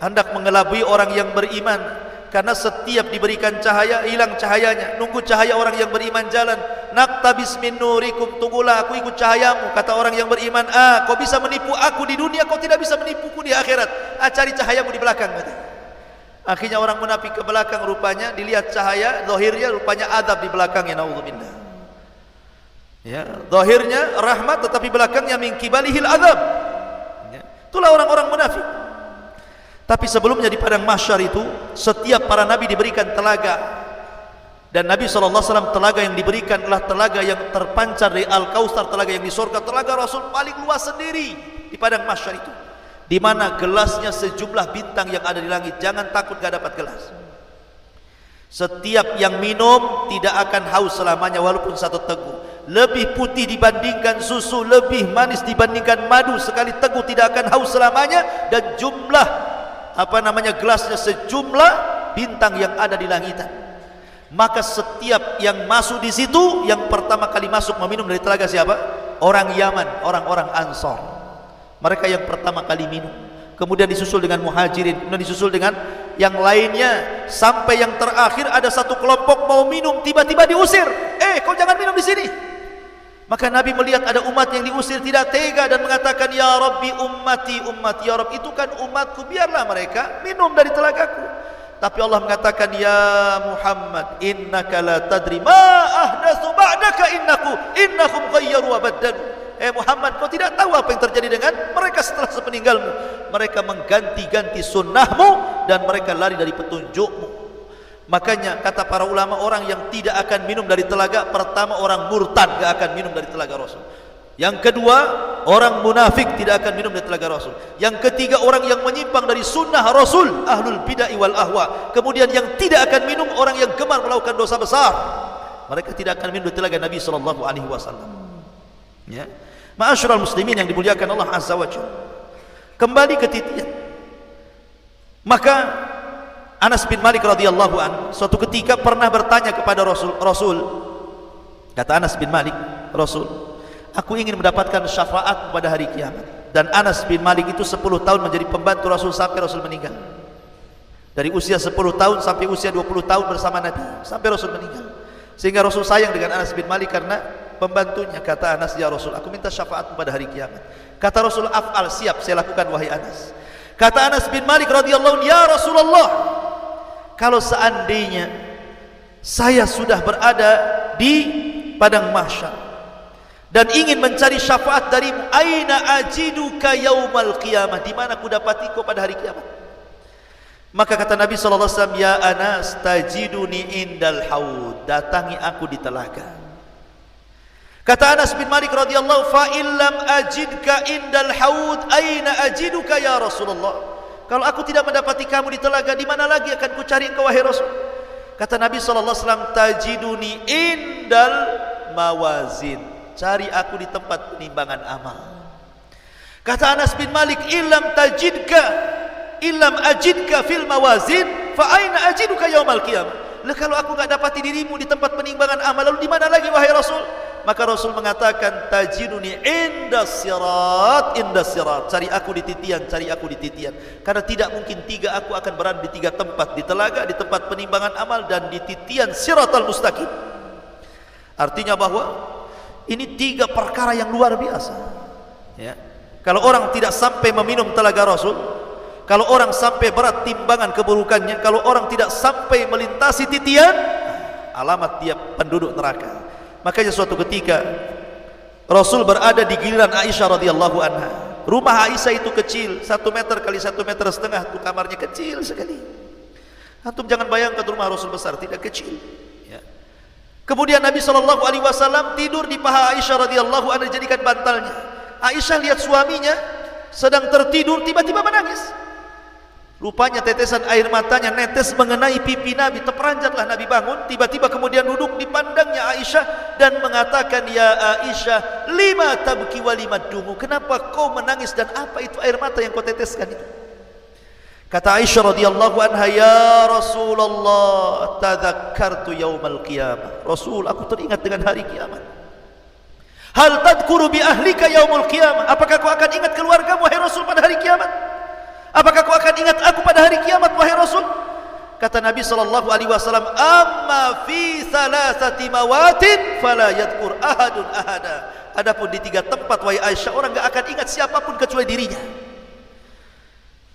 hendak mengelabui orang yang beriman. Karena setiap diberikan cahaya, hilang cahayanya. Nunggu cahaya orang yang beriman jalan. Naqtabis min nurikum, tunggulah aku ikut cahayamu. Kata orang yang beriman, kau bisa menipu aku di dunia, kau tidak bisa menipuku di akhirat. Cari cahayamu di belakang. Akhirnya orang munafik ke belakang, rupanya dilihat cahaya, zahirnya rupanya adab di belakangnya, naudzubillah. Ya, zahirnya rahmat, tetapi belakangnya min kibalihil adab. Ya, itulah orang-orang munafik. Tapi sebelumnya di padang mahsyar itu, setiap para nabi diberikan telaga. Dan Nabi SAW, telaga yang diberikan adalah telaga yang terpancar dari Al-Kautsar, telaga yang di surga. Telaga Rasul paling luas sendiri di padang mahsyar itu, di mana gelasnya sejumlah bintang yang ada di langit. Jangan takut gak dapat gelas. Setiap yang minum tidak akan haus selamanya walaupun satu teguk. Lebih putih dibandingkan susu, lebih manis dibandingkan madu. Sekali teguk tidak akan haus selamanya. Dan jumlah gelasnya sejumlah bintang yang ada di langitan. Maka setiap yang masuk di situ, yang pertama kali masuk meminum dari telaga siapa? Orang Yaman, orang-orang Ansor. Mereka yang pertama kali minum. Kemudian disusul dengan Muhajirin, kemudian disusul dengan yang lainnya, sampai yang terakhir ada satu kelompok mau minum, tiba-tiba diusir. Kau jangan minum di sini. Maka Nabi melihat ada umat yang diusir, tidak tega dan mengatakan, ya Rabbi ummati ummati, ya Rabb, itu kan umatku, biarlah mereka minum dari telagaku. Tapi Allah mengatakan, ya Muhammad, innaka la tadri ma ahdatsu ba'daka, innahum ghayyaru wa baddalu. Muhammad, kau tidak tahu apa yang terjadi dengan mereka setelah sepeninggalmu. Mereka mengganti-ganti sunnahmu dan mereka lari dari petunjukmu. Makanya kata para ulama, orang yang tidak akan minum dari telaga, pertama orang murtad, gak akan minum dari telaga Rasul. Yang kedua, orang munafik tidak akan minum dari telaga Rasul. Yang ketiga, orang yang menyimpang dari sunnah Rasul, ahlul bid'ah wal ahwa. Kemudian yang tidak akan minum, orang yang gemar melakukan dosa besar. Mereka tidak akan minum dari telaga Nabi SAW. Ya, ma'asyiral muslimin yang dimuliakan Allah Azza wa Jalla. Kembali ke titian. Maka Anas bin Malik radhiyallahu an suatu ketika pernah bertanya kepada Rasul. Kata Anas bin Malik, Rasul, aku ingin mendapatkan syafaat pada hari kiamat. Dan Anas bin Malik itu 10 tahun menjadi pembantu Rasul sampai Rasul meninggal. Dari usia 10 tahun sampai usia 20 tahun bersama Nabi, sampai Rasul meninggal. Sehingga Rasul sayang dengan Anas bin Malik karena pembantunya. Kata Anas, ya Rasul, aku minta syafaat pada hari kiamat. Kata Rasul, af'al, siap, saya lakukan wahai Anas. Kata Anas bin Malik radhiyallahu anhu, ya Rasulullah, kalau seandainya saya sudah berada di padang mahsyar dan ingin mencari syafaat darimu, aina ajiduka yaumal qiyamah, di mana aku dapati kau pada hari kiamat? Maka kata Nabi SAW, ya Anas, tajiduni indal haud, datangi aku di telaga. Kata Anas bin Malik radhiyallahu, fa illam ajidka indal haud, aina ajiduka ya Rasulullah? Kalau aku tidak mendapati kamu di telaga, di mana lagi akan ku cari engkau wahai Rasul? Kata Nabi SAW, tajiduni indal mawazin, cari aku di tempat penimbangan amal. Kata Anas bin Malik, illam ajidka fil mawazin, fa aina ajiduka yaumal qiyamah? Kalau aku enggak dapati dirimu di tempat penimbangan amal, lalu di mana lagi wahai Rasul? Maka Rasul mengatakan, tajiduni indas sirat, cari aku di titian, cari aku di titian. Karena tidak mungkin tiga aku akan berada di tiga tempat, di telaga, di tempat penimbangan amal, dan di titian siratal mustaqim. Artinya bahwa ini tiga perkara yang luar biasa. Ya. Kalau orang tidak sampai meminum telaga Rasul, kalau orang sampai berat timbangan keburukannya, kalau orang tidak sampai melintasi titian, alamat dia penduduk neraka. Makanya suatu ketika Rasul berada di giliran Aisyah radhiyallahu anha. Rumah Aisyah itu kecil, 1 meter kali 1,5 meter, itu kamarnya kecil sekali. Antum jangan bayangkan rumah Rasul besar, tidak kecil. Ya. Kemudian Nabi SAW tidur di paha Aisyah radhiyallahu anha, dijadikan bantalnya. Aisyah lihat suaminya sedang tertidur, tiba-tiba menangis. Rupanya tetesan air matanya netes mengenai pipi Nabi. Terperanjatlah Nabi bangun. Tiba-tiba kemudian duduk di pandangnya Aisyah dan mengatakan, ya Aisyah, lima tabki wa lima dumu, kenapa kau menangis dan apa itu air mata yang kau teteskan itu? Kata Aisyah radhiyallahu anha, ya Rasulullah, tadhakkartu yaumal qiyamah. Rasul, aku teringat dengan hari kiamat. Hal tadhkuru bi ahlika yaumul qiyamah? Apakah kau akan ingat keluargamu wahai Rasul pada hari kiamat? Apakah kau akan ingat aku pada hari kiamat wahai Rasul? Kata Nabi SAW, amma fi thalathati mawatin fala yadhkur ahadun ahada. Adapun di 3 tempat wahai Aisyah, orang enggak akan ingat siapapun kecuali dirinya.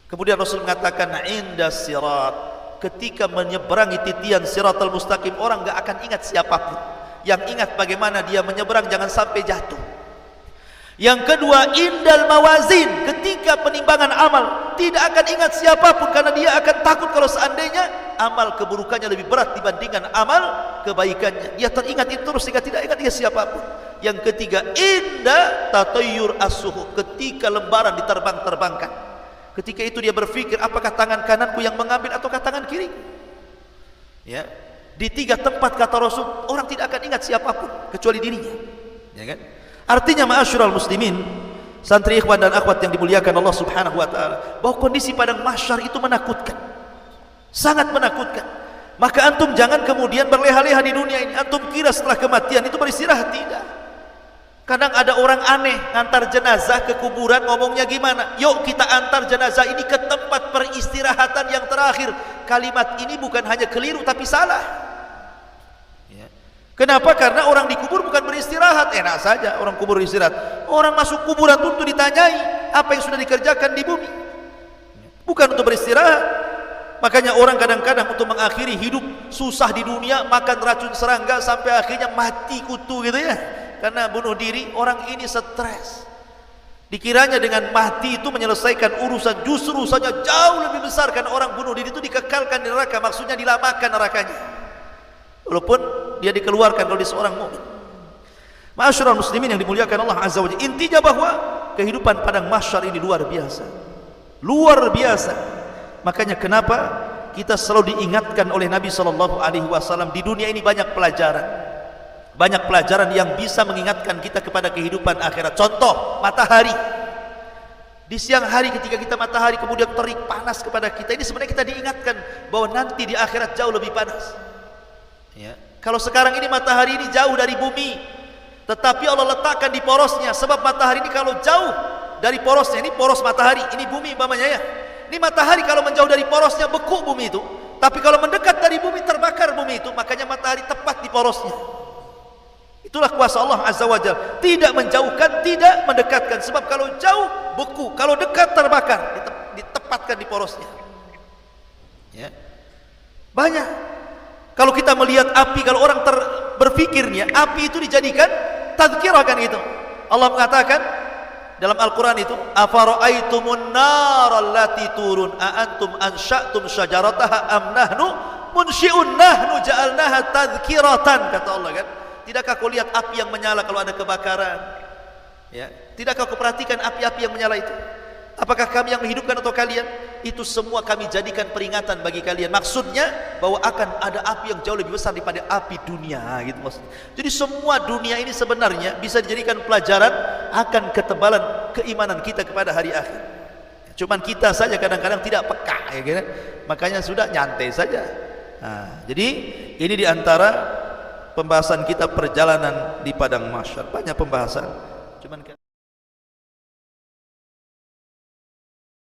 Kemudian Rasul mengatakan, inda sirat, ketika menyeberangi titian siratal mustaqim, orang enggak akan ingat siapapun. Yang ingat bagaimana dia menyeberang, jangan sampai jatuh. Yang kedua, indal mawazin, ketika penimbangan amal tidak akan ingat siapapun, karena dia akan takut kalau seandainya amal keburukannya lebih berat dibandingkan amal kebaikannya. Dia teringat itu terus sehingga tidak ingat dia siapapun. Yang ketiga, inda tatayyur as-suhuf, ketika lembaran diterbang-terbangkan. Ketika itu dia berpikir, apakah tangan kananku yang mengambil ataukah tangan kiri? Ya. Di 3 tempat kata Rasul, orang tidak akan ingat siapapun kecuali dirinya. Ya kan? Artinya ma'asyiral muslimin, santri ikhwan dan akhwat yang dimuliakan Allah Subhanahu wa taala, bahwa kondisi padang mahsyar itu menakutkan. Sangat menakutkan. Maka antum jangan kemudian berleha-leha di dunia ini. Antum kira setelah kematian itu beristirahat, tidak. Kadang ada orang aneh ngantar jenazah ke kuburan, ngomongnya gimana? Yuk kita antar jenazah ini ke tempat peristirahatan yang terakhir. Kalimat ini bukan hanya keliru tapi salah. Kenapa? Karena orang dikubur bukan beristirahat. Enak saja orang kubur istirahat. Orang masuk kuburan tentu ditanyai apa yang sudah dikerjakan di bumi, bukan untuk beristirahat. Makanya orang kadang-kadang untuk mengakhiri hidup susah di dunia, makan racun serangga sampai akhirnya mati kutu gitu ya, karena bunuh diri. Orang ini stres, dikiranya dengan mati itu menyelesaikan urusan, justru usahanya jauh lebih besar. Karena orang bunuh diri itu dikekalkan di neraka, maksudnya dilamakan nerakanya, walaupun dia dikeluarkan kalau dia seorang mukmin. Ma'asyiral muslimin yang dimuliakan Allah Azza wa Jalla, intinya bahwa kehidupan padang mahsyar ini luar biasa. Luar biasa. Makanya kenapa kita selalu diingatkan oleh Nabi sallallahu alaihi wasallam, di dunia ini banyak pelajaran. Banyak pelajaran yang bisa mengingatkan kita kepada kehidupan akhirat. Contoh, matahari. Di siang hari ketika kita matahari kemudian terik panas kepada kita, ini sebenarnya kita diingatkan bahwa nanti di akhirat jauh lebih panas. Ya. Kalau sekarang ini matahari ini jauh dari bumi, tetapi Allah letakkan di porosnya. Sebab matahari ini kalau jauh dari porosnya, ini poros matahari, ini bumi umpamanya ya. Ini matahari kalau menjauh dari porosnya beku bumi itu, tapi kalau mendekat dari bumi terbakar bumi itu. Makanya matahari tepat di porosnya. Itulah kuasa Allah Azza wa Jalla, tidak menjauhkan, tidak mendekatkan. Sebab kalau jauh beku, kalau dekat terbakar, ditempatkan di porosnya. Ya. Banyak. Kalau kita melihat api, kalau orang berpikirnya api itu dijadikan tadzkirah kan itu. Allah mengatakan dalam Al-Quran itu, afara'aitumun nar allati turun a antum ansha'tum syajarataha am nahnu munsyi'un nahnu ja'alnaha tadzkiratan, kata Allah kan. Tidakkah kau lihat api yang menyala kalau ada kebakaran? Ya, tidakkah kau perhatikan api-api yang menyala itu? Apakah kami yang menghidupkan atau kalian? Itu semua kami jadikan peringatan bagi kalian. Maksudnya bahwa akan ada api yang jauh lebih besar daripada api dunia, gitu maksudnya. Jadi semua dunia ini sebenarnya bisa dijadikan pelajaran akan ketebalan keimanan kita kepada hari akhir. Cuman kita saja kadang-kadang tidak peka, ya kan? Makanya sudah nyantai saja. Nah, jadi ini diantara pembahasan kita perjalanan di padang mahsyar. Banyak pembahasan. Cuman